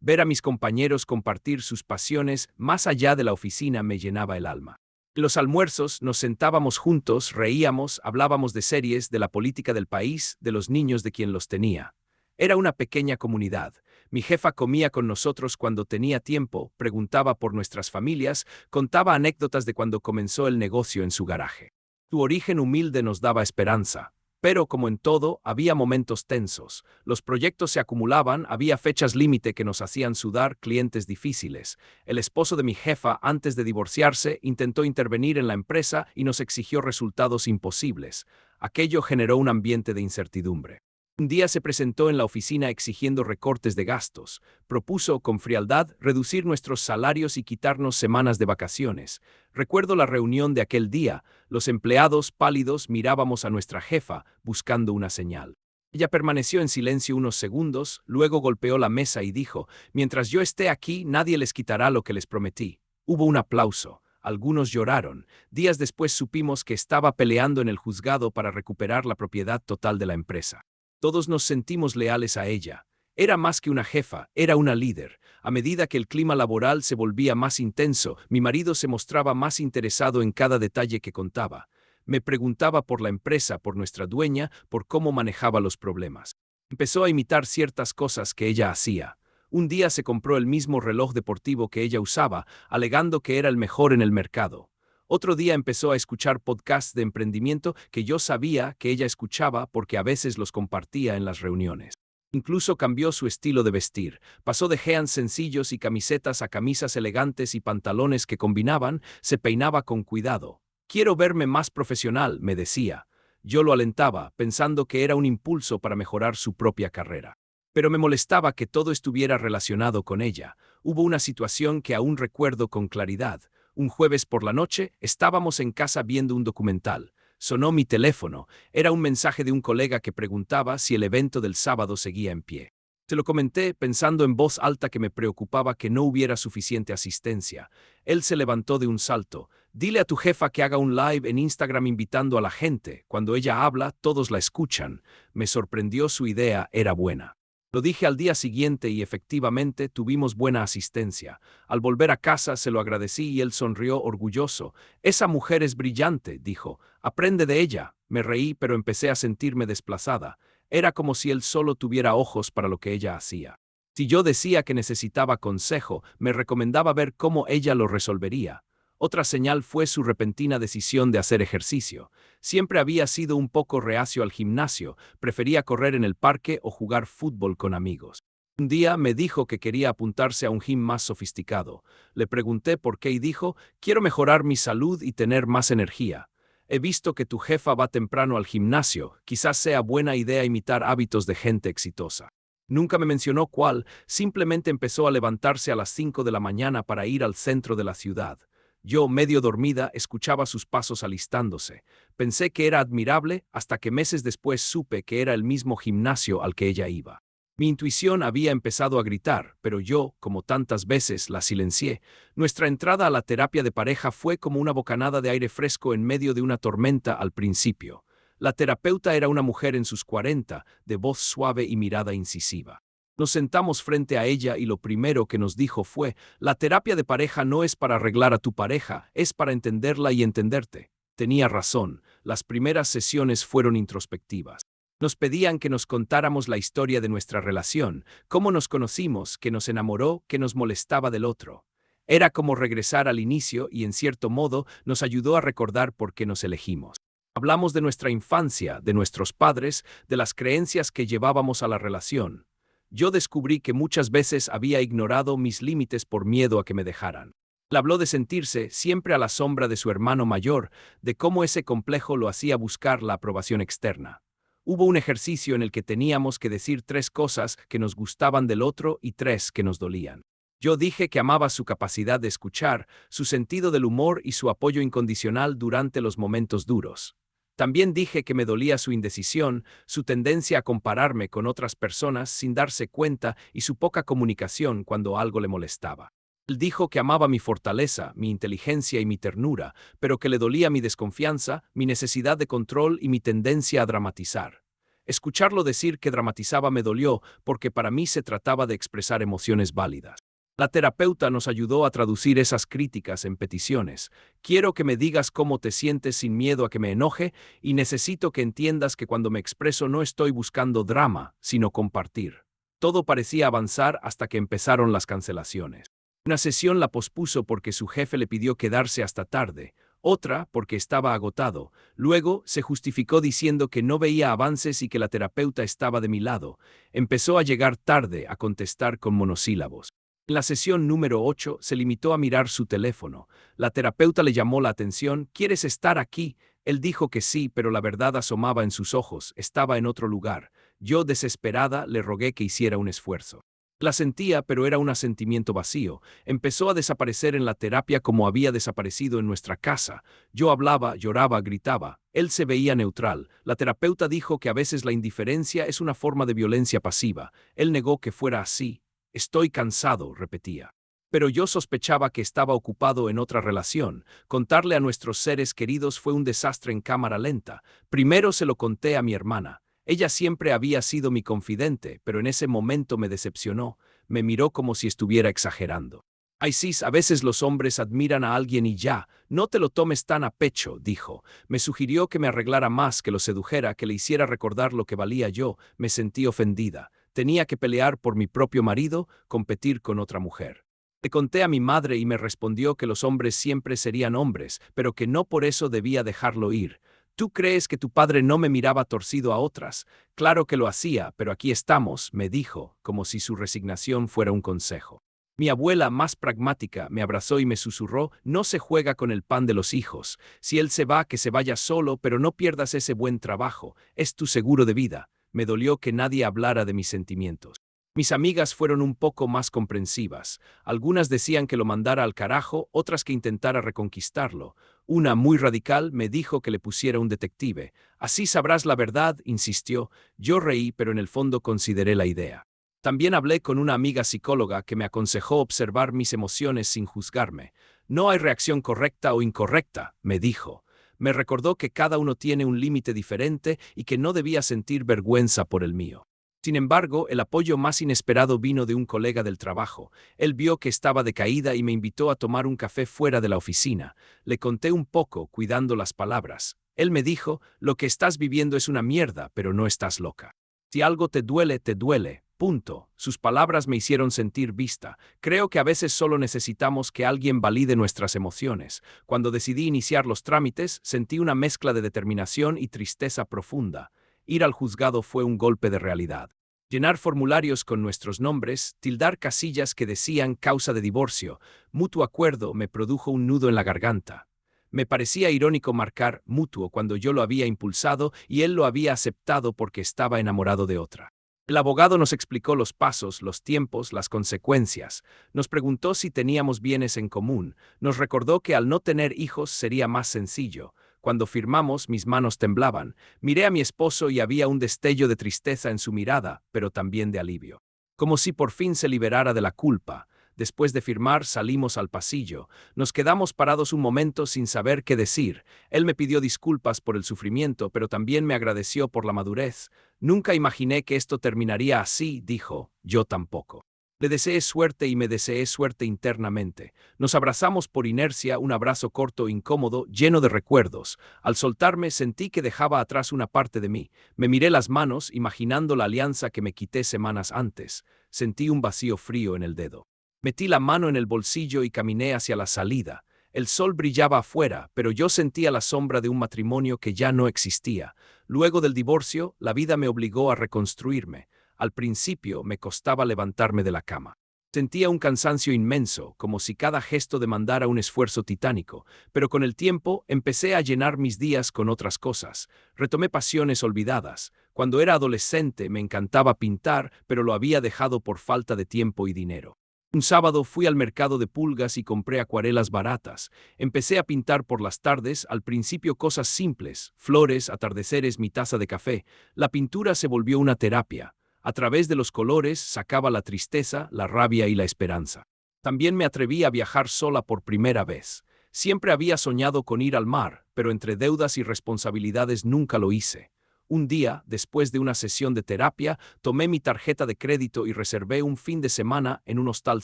Ver a mis compañeros compartir sus pasiones más allá de la oficina me llenaba el alma. En los almuerzos nos sentábamos juntos, reíamos, hablábamos de series, de la política del país, de los niños de quien los tenía. Era una pequeña comunidad. Mi jefa comía con nosotros cuando tenía tiempo, preguntaba por nuestras familias, contaba anécdotas de cuando comenzó el negocio en su garaje. Su origen humilde nos daba esperanza. Pero, como en todo, había momentos tensos. Los proyectos se acumulaban, había fechas límite que nos hacían sudar, clientes difíciles. El esposo de mi jefa, antes de divorciarse, intentó intervenir en la empresa y nos exigió resultados imposibles. Aquello generó un ambiente de incertidumbre. Un día se presentó en la oficina exigiendo recortes de gastos. Propuso, con frialdad, reducir nuestros salarios y quitarnos semanas de vacaciones. Recuerdo la reunión de aquel día. Los empleados, pálidos, mirábamos a nuestra jefa, buscando una señal. Ella permaneció en silencio unos segundos, luego golpeó la mesa y dijo: «Mientras yo esté aquí, nadie les quitará lo que les prometí». Hubo un aplauso. Algunos lloraron. Días después supimos que estaba peleando en el juzgado para recuperar la propiedad total de la empresa. Todos nos sentimos leales a ella. Era más que una jefa, era una líder. A medida que el clima laboral se volvía más intenso, mi marido se mostraba más interesado en cada detalle que contaba. Me preguntaba por la empresa, por nuestra dueña, por cómo manejaba los problemas. Empezó a imitar ciertas cosas que ella hacía. Un día se compró el mismo reloj deportivo que ella usaba, alegando que era el mejor en el mercado. Otro día empezó a escuchar podcasts de emprendimiento que yo sabía que ella escuchaba porque a veces los compartía en las reuniones. Incluso cambió su estilo de vestir. Pasó de jeans sencillos y camisetas a camisas elegantes y pantalones que combinaban, se peinaba con cuidado. «Quiero verme más profesional», me decía. Yo lo alentaba, pensando que era un impulso para mejorar su propia carrera. Pero me molestaba que todo estuviera relacionado con ella. Hubo una situación que aún recuerdo con claridad. Un jueves por la noche, estábamos en casa viendo un documental. Sonó mi teléfono. Era un mensaje de un colega que preguntaba si el evento del sábado seguía en pie. Se lo comenté pensando en voz alta que me preocupaba que no hubiera suficiente asistencia. Él se levantó de un salto. «Dile a tu jefa que haga un live en Instagram invitando a la gente. Cuando ella habla, todos la escuchan». Me sorprendió, su idea era buena. Lo dije al día siguiente y efectivamente tuvimos buena asistencia. Al volver a casa se lo agradecí y él sonrió orgulloso. «Esa mujer es brillante», dijo. «Aprende de ella». Me reí, pero empecé a sentirme desplazada. Era como si él solo tuviera ojos para lo que ella hacía. Si yo decía que necesitaba consejo, me recomendaba ver cómo ella lo resolvería. Otra señal fue su repentina decisión de hacer ejercicio. Siempre había sido un poco reacio al gimnasio, prefería correr en el parque o jugar fútbol con amigos. Un día me dijo que quería apuntarse a un gym más sofisticado. Le pregunté por qué y dijo: «Quiero mejorar mi salud y tener más energía. He visto que tu jefa va temprano al gimnasio, quizás sea buena idea imitar hábitos de gente exitosa». Nunca me mencionó cuál, simplemente empezó a levantarse a las 5 de la mañana para ir al centro de la ciudad. Yo, medio dormida, escuchaba sus pasos alistándose. Pensé que era admirable hasta que meses después supe que era el mismo gimnasio al que ella iba. Mi intuición había empezado a gritar, pero yo, como tantas veces, la silencié. Nuestra entrada a la terapia de pareja fue como una bocanada de aire fresco en medio de una tormenta al principio. La terapeuta era una mujer en sus 40, de voz suave y mirada incisiva. Nos sentamos frente a ella y lo primero que nos dijo fue: «La terapia de pareja no es para arreglar a tu pareja, es para entenderla y entenderte». Tenía razón, las primeras sesiones fueron introspectivas. Nos pedían que nos contáramos la historia de nuestra relación, cómo nos conocimos, qué nos enamoró, qué nos molestaba del otro. Era como regresar al inicio y, en cierto modo, nos ayudó a recordar por qué nos elegimos. Hablamos de nuestra infancia, de nuestros padres, de las creencias que llevábamos a la relación. Yo descubrí que muchas veces había ignorado mis límites por miedo a que me dejaran. Él habló de sentirse siempre a la sombra de su hermano mayor, de cómo ese complejo lo hacía buscar la aprobación externa. Hubo un ejercicio en el que teníamos que decir 3 cosas que nos gustaban del otro y 3 que nos dolían. Yo dije que amaba su capacidad de escuchar, su sentido del humor y su apoyo incondicional durante los momentos duros. También dije que me dolía su indecisión, su tendencia a compararme con otras personas sin darse cuenta y su poca comunicación cuando algo le molestaba. Él dijo que amaba mi fortaleza, mi inteligencia y mi ternura, pero que le dolía mi desconfianza, mi necesidad de control y mi tendencia a dramatizar. Escucharlo decir que dramatizaba me dolió porque para mí se trataba de expresar emociones válidas. La terapeuta nos ayudó a traducir esas críticas en peticiones. Quiero que me digas cómo te sientes sin miedo a que me enoje y necesito que entiendas que cuando me expreso no estoy buscando drama, sino compartir. Todo parecía avanzar hasta que empezaron las cancelaciones. Una sesión la pospuso porque su jefe le pidió quedarse hasta tarde, otra porque estaba agotado. Luego se justificó diciendo que no veía avances y que la terapeuta estaba de mi lado. Empezó a llegar tarde a contestar con monosílabos. En la sesión número 8 se limitó a mirar su teléfono. La terapeuta le llamó la atención. ¿Quieres estar aquí? Él dijo que sí, pero la verdad asomaba en sus ojos. Estaba en otro lugar. Yo, desesperada, le rogué que hiciera un esfuerzo. La sentía, pero era un sentimiento vacío. Empezó a desaparecer en la terapia como había desaparecido en nuestra casa. Yo hablaba, lloraba, gritaba. Él se veía neutral. La terapeuta dijo que a veces la indiferencia es una forma de violencia pasiva. Él negó que fuera así. Estoy cansado, repetía. Pero yo sospechaba que estaba ocupado en otra relación. Contarle a nuestros seres queridos fue un desastre en cámara lenta. Primero se lo conté a mi hermana. Ella siempre había sido mi confidente, pero en ese momento me decepcionó. Me miró como si estuviera exagerando. Isis, a veces los hombres admiran a alguien y ya, no te lo tomes tan a pecho, dijo. Me sugirió que me arreglara más, que lo sedujera, que le hiciera recordar lo que valía yo. Me sentí ofendida. Tenía que pelear por mi propio marido, competir con otra mujer. Le conté a mi madre y me respondió que los hombres siempre serían hombres, pero que no por eso debía dejarlo ir. ¿Tú crees que tu padre no me miraba torcido a otras? Claro que lo hacía, pero aquí estamos, me dijo, como si su resignación fuera un consejo. Mi abuela, más pragmática, me abrazó y me susurró, no se juega con el pan de los hijos. Si él se va, que se vaya solo, pero no pierdas ese buen trabajo. Es tu seguro de vida. Me dolió que nadie hablara de mis sentimientos. Mis amigas fueron un poco más comprensivas. Algunas decían que lo mandara al carajo, otras que intentara reconquistarlo. Una, muy radical, me dijo que le pusiera un detective. Así sabrás la verdad, insistió. Yo reí, pero en el fondo consideré la idea. También hablé con una amiga psicóloga que me aconsejó observar mis emociones sin juzgarme. No hay reacción correcta o incorrecta, me dijo. Me recordó que cada uno tiene un límite diferente y que no debía sentir vergüenza por el mío. Sin embargo, el apoyo más inesperado vino de un colega del trabajo. Él vio que estaba decaída y me invitó a tomar un café fuera de la oficina. Le conté un poco, cuidando las palabras. Él me dijo, lo que estás viviendo es una mierda, pero no estás loca. Si algo te duele, te duele. Punto. Sus palabras me hicieron sentir vista. Creo que a veces solo necesitamos que alguien valide nuestras emociones. Cuando decidí iniciar los trámites, sentí una mezcla de determinación y tristeza profunda. Ir al juzgado fue un golpe de realidad. Llenar formularios con nuestros nombres, tildar casillas que decían causa de divorcio, mutuo acuerdo, me produjo un nudo en la garganta. Me parecía irónico marcar mutuo cuando yo lo había impulsado y él lo había aceptado porque estaba enamorado de otra. El abogado nos explicó los pasos, los tiempos, las consecuencias. Nos preguntó si teníamos bienes en común. Nos recordó que al no tener hijos sería más sencillo. Cuando firmamos, mis manos temblaban. Miré a mi esposo y había un destello de tristeza en su mirada, pero también de alivio. Como si por fin se liberara de la culpa. Después de firmar, salimos al pasillo. Nos quedamos parados un momento sin saber qué decir. Él me pidió disculpas por el sufrimiento, pero también me agradeció por la madurez. Nunca imaginé que esto terminaría así, dijo. Yo tampoco. Le deseé suerte y me deseé suerte internamente. Nos abrazamos por inercia, un abrazo corto e incómodo, lleno de recuerdos. Al soltarme sentí que dejaba atrás una parte de mí. Me miré las manos, imaginando la alianza que me quité semanas antes. Sentí un vacío frío en el dedo. Metí la mano en el bolsillo y caminé hacia la salida. El sol brillaba afuera, pero yo sentía la sombra de un matrimonio que ya no existía. Luego del divorcio, la vida me obligó a reconstruirme. Al principio me costaba levantarme de la cama. Sentía un cansancio inmenso, como si cada gesto demandara un esfuerzo titánico, pero con el tiempo empecé a llenar mis días con otras cosas. Retomé pasiones olvidadas. Cuando era adolescente me encantaba pintar, pero lo había dejado por falta de tiempo y dinero. Un sábado fui al mercado de pulgas y compré acuarelas baratas. Empecé a pintar por las tardes, al principio cosas simples, flores, atardeceres, mi taza de café. La pintura se volvió una terapia. A través de los colores sacaba la tristeza, la rabia y la esperanza. También me atreví a viajar sola por primera vez. Siempre había soñado con ir al mar, pero entre deudas y responsabilidades nunca lo hice. Un día, después de una sesión de terapia, tomé mi tarjeta de crédito y reservé un fin de semana en un hostal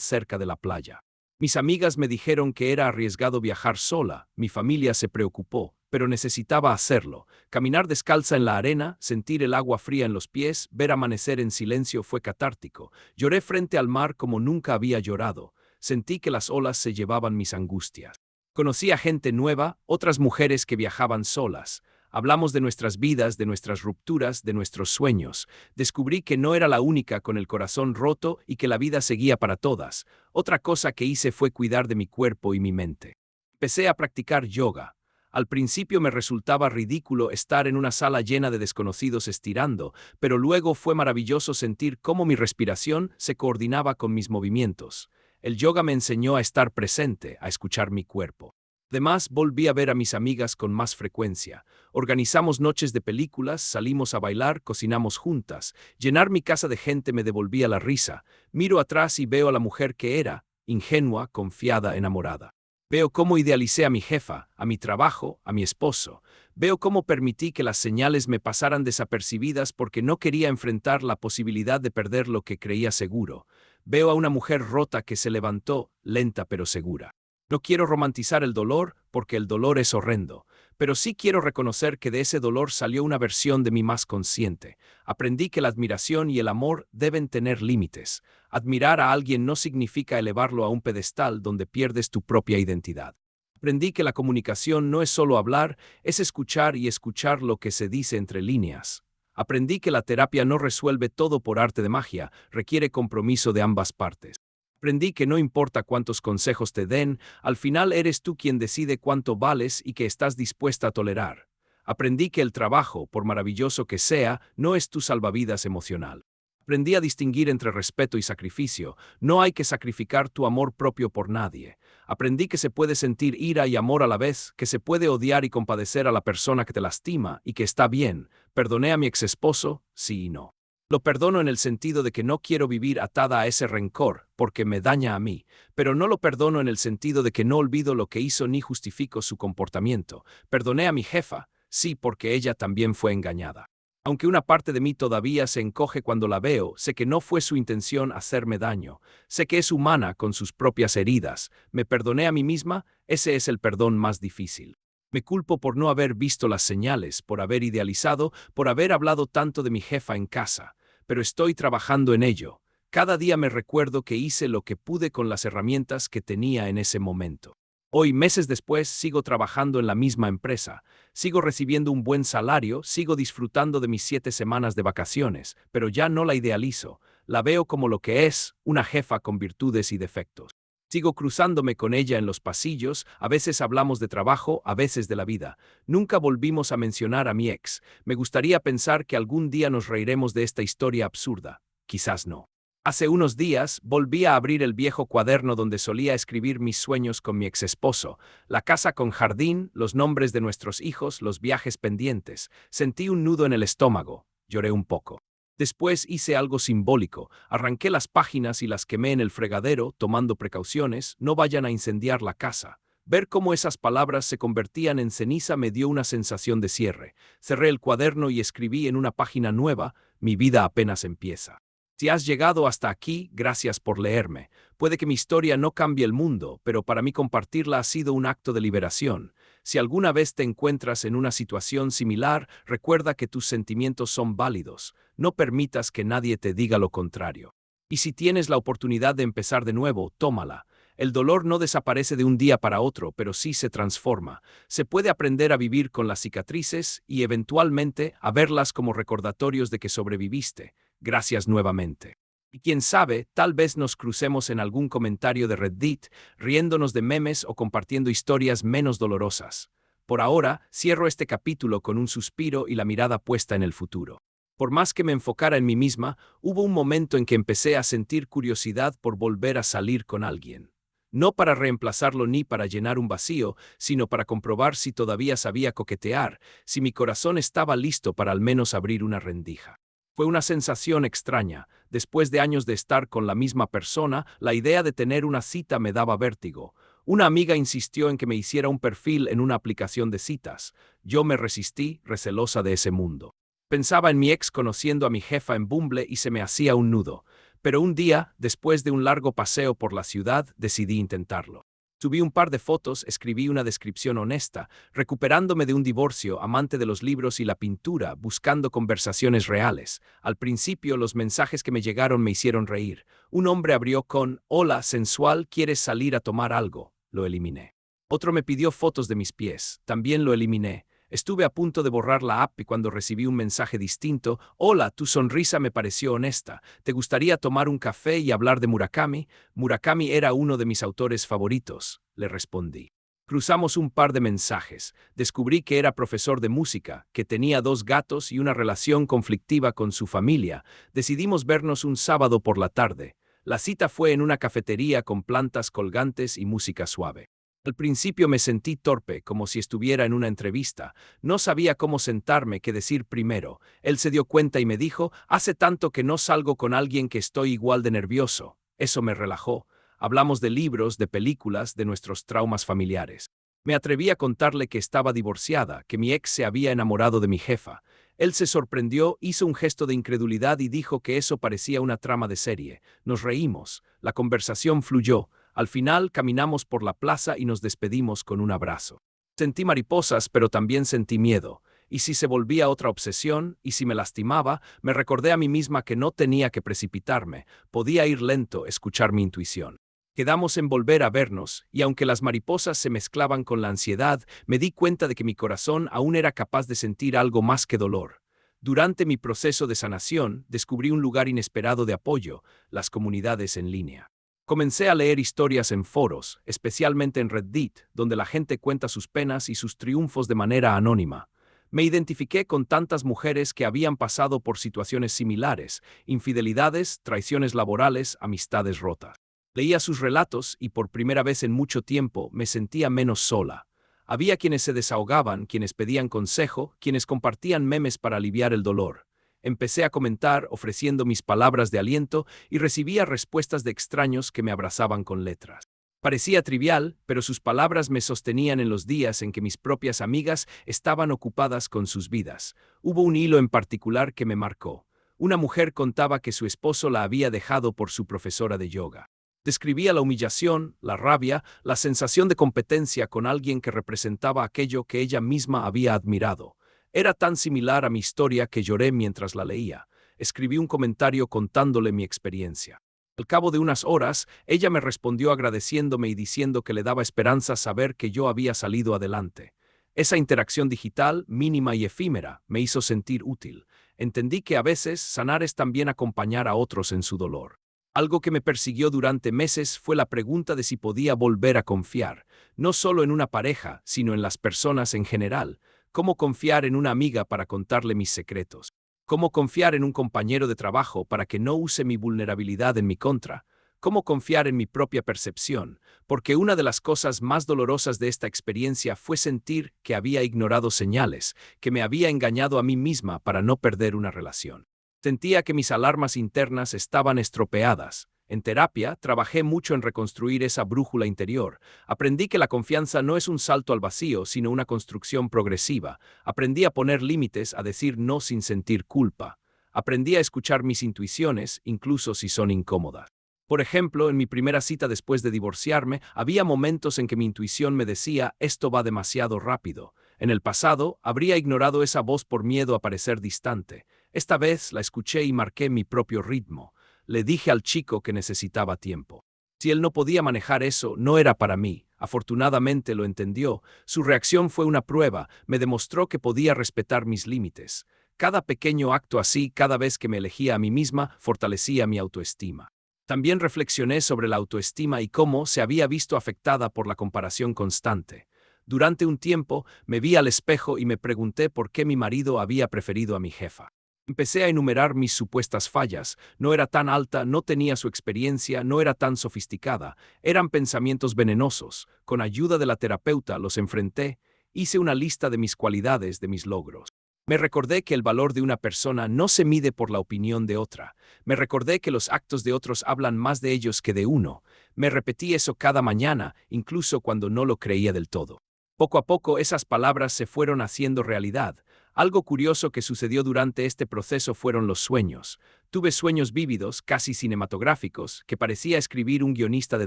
cerca de la playa. Mis amigas me dijeron que era arriesgado viajar sola, mi familia se preocupó, pero necesitaba hacerlo. Caminar descalza en la arena, sentir el agua fría en los pies, ver amanecer en silencio fue catártico. Lloré frente al mar como nunca había llorado. Sentí que las olas se llevaban mis angustias. Conocí a gente nueva, otras mujeres que viajaban solas. Hablamos de nuestras vidas, de nuestras rupturas, de nuestros sueños. Descubrí que no era la única con el corazón roto y que la vida seguía para todas. Otra cosa que hice fue cuidar de mi cuerpo y mi mente. Empecé a practicar yoga. Al principio me resultaba ridículo estar en una sala llena de desconocidos estirando, pero luego fue maravilloso sentir cómo mi respiración se coordinaba con mis movimientos. El yoga me enseñó a estar presente, a escuchar mi cuerpo. Además, volví a ver a mis amigas con más frecuencia. Organizamos noches de películas, salimos a bailar, cocinamos juntas. Llenar mi casa de gente me devolvía la risa. Miro atrás y veo a la mujer que era, ingenua, confiada, enamorada. Veo cómo idealicé a mi jefa, a mi trabajo, a mi esposo. Veo cómo permití que las señales me pasaran desapercibidas porque no quería enfrentar la posibilidad de perder lo que creía seguro. Veo a una mujer rota que se levantó, lenta pero segura. No quiero romantizar el dolor porque el dolor es horrendo, pero sí quiero reconocer que de ese dolor salió una versión de mí más consciente. Aprendí que la admiración y el amor deben tener límites. Admirar a alguien no significa elevarlo a un pedestal donde pierdes tu propia identidad. Aprendí que la comunicación no es solo hablar, es escuchar y escuchar lo que se dice entre líneas. Aprendí que la terapia no resuelve todo por arte de magia, requiere compromiso de ambas partes. Aprendí que no importa cuántos consejos te den, al final eres tú quien decide cuánto vales y que estás dispuesta a tolerar. Aprendí que el trabajo, por maravilloso que sea, no es tu salvavidas emocional. Aprendí a distinguir entre respeto y sacrificio. No hay que sacrificar tu amor propio por nadie. Aprendí que se puede sentir ira y amor a la vez, que se puede odiar y compadecer a la persona que te lastima y que está bien. Perdoné a mi exesposo, sí y no. Lo perdono en el sentido de que no quiero vivir atada a ese rencor, porque me daña a mí, pero no lo perdono en el sentido de que no olvido lo que hizo ni justifico su comportamiento. Perdoné a mi jefa, sí, porque ella también fue engañada. Aunque una parte de mí todavía se encoge cuando la veo, sé que no fue su intención hacerme daño. Sé que es humana con sus propias heridas. Me perdoné a mí misma, ese es el perdón más difícil. Me culpo por no haber visto las señales, por haber idealizado, por haber hablado tanto de mi jefa en casa. Pero estoy trabajando en ello. Cada día me recuerdo que hice lo que pude con las herramientas que tenía en ese momento. Hoy, meses después, sigo trabajando en la misma empresa. Sigo recibiendo un buen salario, sigo disfrutando de mis 7 semanas de vacaciones, pero ya no la idealizo. La veo como lo que es, una jefa con virtudes y defectos. Sigo cruzándome con ella en los pasillos, a veces hablamos de trabajo, a veces de la vida. Nunca volvimos a mencionar a mi ex. Me gustaría pensar que algún día nos reiremos de esta historia absurda. Quizás no. Hace unos días volví a abrir el viejo cuaderno donde solía escribir mis sueños con mi exesposo, la casa con jardín, los nombres de nuestros hijos, los viajes pendientes. Sentí un nudo en el estómago. Lloré un poco. Después hice algo simbólico, arranqué las páginas y las quemé en el fregadero, tomando precauciones, no vayan a incendiar la casa. Ver cómo esas palabras se convertían en ceniza me dio una sensación de cierre. Cerré el cuaderno y escribí en una página nueva, mi vida apenas empieza. Si has llegado hasta aquí, gracias por leerme. Puede que mi historia no cambie el mundo, pero para mí compartirla ha sido un acto de liberación. Si alguna vez te encuentras en una situación similar, recuerda que tus sentimientos son válidos. No permitas que nadie te diga lo contrario. Y si tienes la oportunidad de empezar de nuevo, tómala. El dolor no desaparece de un día para otro, pero sí se transforma. Se puede aprender a vivir con las cicatrices y, eventualmente, a verlas como recordatorios de que sobreviviste. Gracias nuevamente. Y quién sabe, tal vez nos crucemos en algún comentario de Reddit, riéndonos de memes o compartiendo historias menos dolorosas. Por ahora, cierro este capítulo con un suspiro y la mirada puesta en el futuro. Por más que me enfocara en mí misma, hubo un momento en que empecé a sentir curiosidad por volver a salir con alguien. No para reemplazarlo ni para llenar un vacío, sino para comprobar si todavía sabía coquetear, si mi corazón estaba listo para al menos abrir una rendija. Fue una sensación extraña. Después de años de estar con la misma persona, la idea de tener una cita me daba vértigo. Una amiga insistió en que me hiciera un perfil en una aplicación de citas. Yo me resistí, recelosa de ese mundo. Pensaba en mi ex conociendo a mi jefa en Bumble y se me hacía un nudo. Pero un día, después de un largo paseo por la ciudad, decidí intentarlo. Subí un par de fotos, escribí una descripción honesta, recuperándome de un divorcio, amante de los libros y la pintura, buscando conversaciones reales. Al principio, los mensajes que me llegaron me hicieron reír. Un hombre abrió con: «Hola, sensual, ¿quieres salir a tomar algo?». Lo eliminé. Otro me pidió fotos de mis pies. También lo eliminé. Estuve a punto de borrar la app y cuando recibí un mensaje distinto: «Hola, tu sonrisa me pareció honesta. ¿Te gustaría tomar un café y hablar de Murakami?». Murakami era uno de mis autores favoritos, le respondí. Cruzamos un par de mensajes. Descubrí que era profesor de música, que tenía 2 gatos y una relación conflictiva con su familia. Decidimos vernos un sábado por la tarde. La cita fue en una cafetería con plantas colgantes y música suave. Al principio me sentí torpe, como si estuviera en una entrevista. No sabía cómo sentarme, qué decir primero. Él se dio cuenta y me dijo: «Hace tanto que no salgo con alguien que estoy igual de nervioso». Eso me relajó. Hablamos de libros, de películas, de nuestros traumas familiares. Me atreví a contarle que estaba divorciada, que mi ex se había enamorado de mi jefa. Él se sorprendió, hizo un gesto de incredulidad y dijo que eso parecía una trama de serie. Nos reímos. La conversación fluyó. Al final caminamos por la plaza y nos despedimos con un abrazo. Sentí mariposas, pero también sentí miedo. ¿Y si se volvía otra obsesión? ¿Y si me lastimaba? Me recordé a mí misma que no tenía que precipitarme. Podía ir lento, escuchar mi intuición. Quedamos en volver a vernos, y aunque las mariposas se mezclaban con la ansiedad, me di cuenta de que mi corazón aún era capaz de sentir algo más que dolor. Durante mi proceso de sanación, descubrí un lugar inesperado de apoyo: las comunidades en línea. Comencé a leer historias en foros, especialmente en Reddit, donde la gente cuenta sus penas y sus triunfos de manera anónima. Me identifiqué con tantas mujeres que habían pasado por situaciones similares: infidelidades, traiciones laborales, amistades rotas. Leía sus relatos y por primera vez en mucho tiempo me sentía menos sola. Había quienes se desahogaban, quienes pedían consejo, quienes compartían memes para aliviar el dolor. Empecé a comentar, ofreciendo mis palabras de aliento, y recibía respuestas de extraños que me abrazaban con letras. Parecía trivial, pero sus palabras me sostenían en los días en que mis propias amigas estaban ocupadas con sus vidas. Hubo un hilo en particular que me marcó. Una mujer contaba que su esposo la había dejado por su profesora de yoga. Describía la humillación, la rabia, la sensación de competencia con alguien que representaba aquello que ella misma había admirado. Era tan similar a mi historia que lloré mientras la leía. Escribí un comentario contándole mi experiencia. Al cabo de unas horas, ella me respondió agradeciéndome y diciendo que le daba esperanza saber que yo había salido adelante. Esa interacción digital, mínima y efímera, me hizo sentir útil. Entendí que a veces sanar es también acompañar a otros en su dolor. Algo que me persiguió durante meses fue la pregunta de si podía volver a confiar, no solo en una pareja, sino en las personas en general. ¿Cómo confiar en una amiga para contarle mis secretos? ¿Cómo confiar en un compañero de trabajo para que no use mi vulnerabilidad en mi contra? ¿Cómo confiar en mi propia percepción? Porque una de las cosas más dolorosas de esta experiencia fue sentir que había ignorado señales, que me había engañado a mí misma para no perder una relación. Sentía que mis alarmas internas estaban estropeadas. En terapia, trabajé mucho en reconstruir esa brújula interior. Aprendí que la confianza no es un salto al vacío, sino una construcción progresiva. Aprendí a poner límites, a decir no sin sentir culpa. Aprendí a escuchar mis intuiciones, incluso si son incómodas. Por ejemplo, en mi primera cita después de divorciarme, había momentos en que mi intuición me decía: «Esto va demasiado rápido». En el pasado, habría ignorado esa voz por miedo a parecer distante. Esta vez la escuché y marqué mi propio ritmo. Le dije al chico que necesitaba tiempo. Si él no podía manejar eso, no era para mí. Afortunadamente lo entendió. Su reacción fue una prueba. Me demostró que podía respetar mis límites. Cada pequeño acto así, cada vez que me elegía a mí misma, fortalecía mi autoestima. También reflexioné sobre la autoestima y cómo se había visto afectada por la comparación constante. Durante un tiempo, me vi al espejo y me pregunté por qué mi marido había preferido a mi jefa. Empecé a enumerar mis supuestas fallas. No era tan alta, no tenía su experiencia, no era tan sofisticada. Eran pensamientos venenosos. Con ayuda de la terapeuta los enfrenté. Hice una lista de mis cualidades, de mis logros. Me recordé que el valor de una persona no se mide por la opinión de otra. Me recordé que los actos de otros hablan más de ellos que de uno. Me repetí eso cada mañana, incluso cuando no lo creía del todo. Poco a poco esas palabras se fueron haciendo realidad. Algo curioso que sucedió durante este proceso fueron los sueños. Tuve sueños vívidos, casi cinematográficos, que parecía escribir un guionista de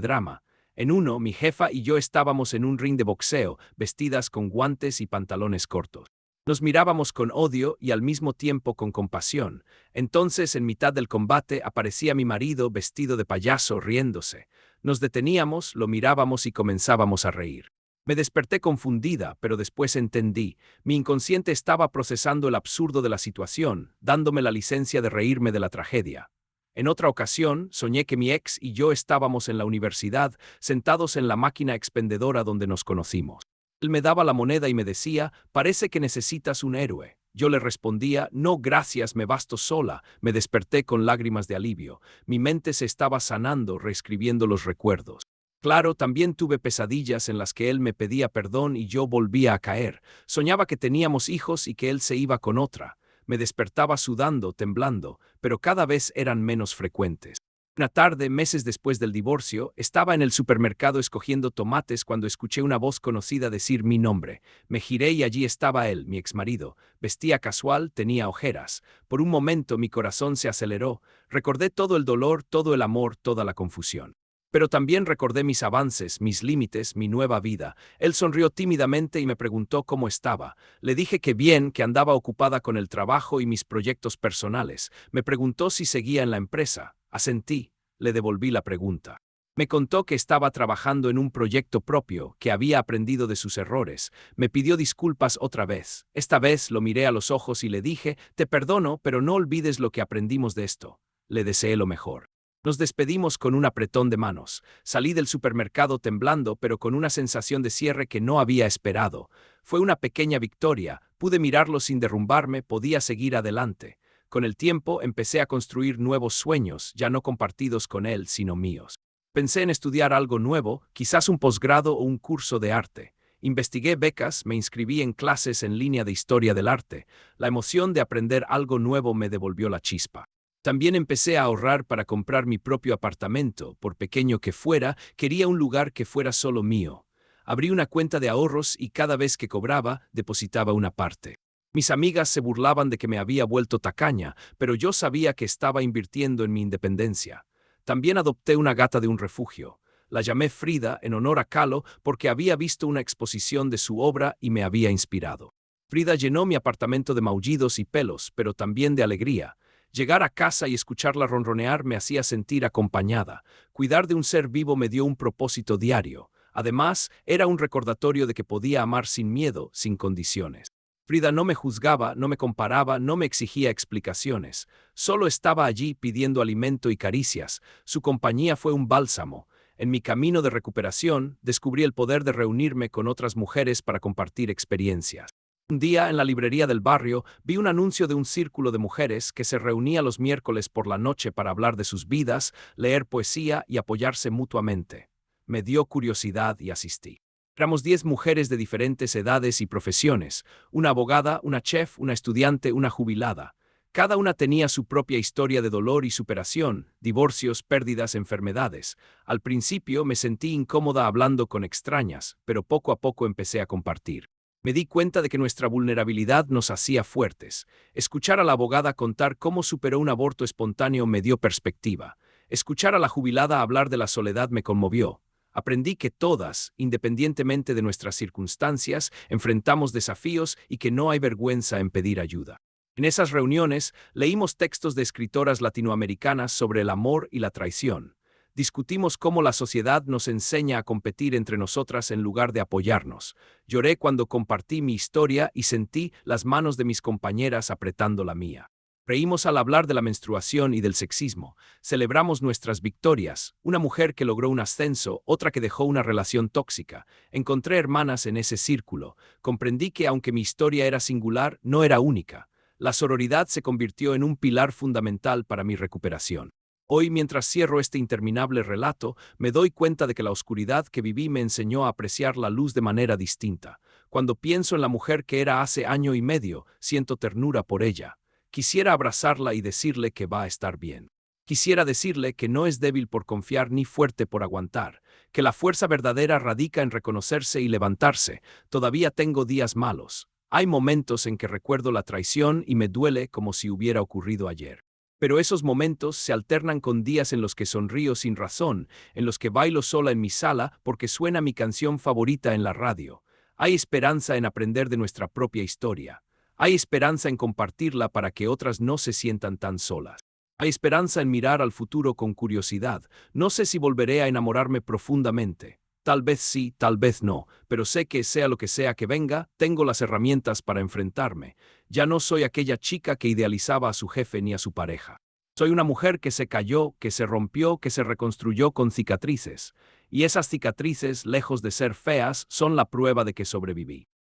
drama. En uno, mi jefa y yo estábamos en un ring de boxeo, vestidas con guantes y pantalones cortos. Nos mirábamos con odio y al mismo tiempo con compasión. Entonces, en mitad del combate, aparecía mi marido vestido de payaso, riéndose. Nos deteníamos, lo mirábamos y comenzábamos a reír. Me desperté confundida, pero después entendí. Mi inconsciente estaba procesando el absurdo de la situación, dándome la licencia de reírme de la tragedia. En otra ocasión, soñé que mi ex y yo estábamos en la universidad, sentados en la máquina expendedora donde nos conocimos. Él me daba la moneda y me decía, parece que necesitas un héroe. Yo le respondía, no gracias, me basto sola. Me desperté con lágrimas de alivio. Mi mente se estaba sanando, reescribiendo los recuerdos. Claro, también tuve pesadillas en las que él me pedía perdón y yo volvía a caer. Soñaba que teníamos hijos y que él se iba con otra. Me despertaba sudando, temblando, pero cada vez eran menos frecuentes. Una tarde, meses después del divorcio, estaba en el supermercado escogiendo tomates cuando escuché una voz conocida decir mi nombre. Me giré y allí estaba él, mi exmarido. Vestía casual, tenía ojeras. Por un momento mi corazón se aceleró. Recordé todo el dolor, todo el amor, toda la confusión. Pero también recordé mis avances, mis límites, mi nueva vida. Él sonrió tímidamente y me preguntó cómo estaba. Le dije que bien, que andaba ocupada con el trabajo y mis proyectos personales. Me preguntó si seguía en la empresa. Asentí. Le devolví la pregunta. Me contó que estaba trabajando en un proyecto propio, que había aprendido de sus errores. Me pidió disculpas otra vez. Esta vez lo miré a los ojos y le dije, te perdono, pero no olvides lo que aprendimos de esto. Le deseé lo mejor. Nos despedimos con un apretón de manos. Salí del supermercado temblando, pero con una sensación de cierre que no había esperado. Fue una pequeña victoria. Pude mirarlo sin derrumbarme, podía seguir adelante. Con el tiempo empecé a construir nuevos sueños, ya no compartidos con él, sino míos. Pensé en estudiar algo nuevo, quizás un posgrado o un curso de arte. Investigué becas, me inscribí en clases en línea de historia del arte. La emoción de aprender algo nuevo me devolvió la chispa. También empecé a ahorrar para comprar mi propio apartamento, por pequeño que fuera, quería un lugar que fuera solo mío. Abrí una cuenta de ahorros y cada vez que cobraba, depositaba una parte. Mis amigas se burlaban de que me había vuelto tacaña, pero yo sabía que estaba invirtiendo en mi independencia. También adopté una gata de un refugio. La llamé Frida en honor a Kahlo porque había visto una exposición de su obra y me había inspirado. Frida llenó mi apartamento de maullidos y pelos, pero también de alegría. Llegar a casa y escucharla ronronear me hacía sentir acompañada. Cuidar de un ser vivo me dio un propósito diario. Además, era un recordatorio de que podía amar sin miedo, sin condiciones. Frida no me juzgaba, no me comparaba, no me exigía explicaciones. Solo estaba allí pidiendo alimento y caricias. Su compañía fue un bálsamo. En mi camino de recuperación, descubrí el poder de reunirme con otras mujeres para compartir experiencias. Un día, en la librería del barrio, vi un anuncio de un círculo de mujeres que se reunía los miércoles por la noche para hablar de sus vidas, leer poesía y apoyarse mutuamente. Me dio curiosidad y asistí. Éramos 10 mujeres de diferentes edades y profesiones, una abogada, una chef, una estudiante, una jubilada. Cada una tenía su propia historia de dolor y superación, divorcios, pérdidas, enfermedades. Al principio me sentí incómoda hablando con extrañas, pero poco a poco empecé a compartir. Me di cuenta de que nuestra vulnerabilidad nos hacía fuertes. Escuchar a la abogada contar cómo superó un aborto espontáneo me dio perspectiva. Escuchar a la jubilada hablar de la soledad me conmovió. Aprendí que todas, independientemente de nuestras circunstancias, enfrentamos desafíos y que no hay vergüenza en pedir ayuda. En esas reuniones, leímos textos de escritoras latinoamericanas sobre el amor y la traición. Discutimos cómo la sociedad nos enseña a competir entre nosotras en lugar de apoyarnos. Lloré cuando compartí mi historia y sentí las manos de mis compañeras apretando la mía. Reímos al hablar de la menstruación y del sexismo. Celebramos nuestras victorias. Una mujer que logró un ascenso, otra que dejó una relación tóxica. Encontré hermanas en ese círculo. Comprendí que aunque mi historia era singular, no era única. La sororidad se convirtió en un pilar fundamental para mi recuperación. Hoy, mientras cierro este interminable relato, me doy cuenta de que la oscuridad que viví me enseñó a apreciar la luz de manera distinta. Cuando pienso en la mujer que era hace año y medio, siento ternura por ella. Quisiera abrazarla y decirle que va a estar bien. Quisiera decirle que no es débil por confiar ni fuerte por aguantar, que la fuerza verdadera radica en reconocerse y levantarse. Todavía tengo días malos. Hay momentos en que recuerdo la traición y me duele como si hubiera ocurrido ayer. Pero esos momentos se alternan con días en los que sonrío sin razón, en los que bailo sola en mi sala porque suena mi canción favorita en la radio. Hay esperanza en aprender de nuestra propia historia. Hay esperanza en compartirla para que otras no se sientan tan solas. Hay esperanza en mirar al futuro con curiosidad. No sé si volveré a enamorarme profundamente. Tal vez sí, tal vez no, pero sé que sea lo que sea que venga, tengo las herramientas para enfrentarme. Ya no soy aquella chica que idealizaba a su jefe ni a su pareja. Soy una mujer que se cayó, que se rompió, que se reconstruyó con cicatrices. Y esas cicatrices, lejos de ser feas, son la prueba de que sobreviví.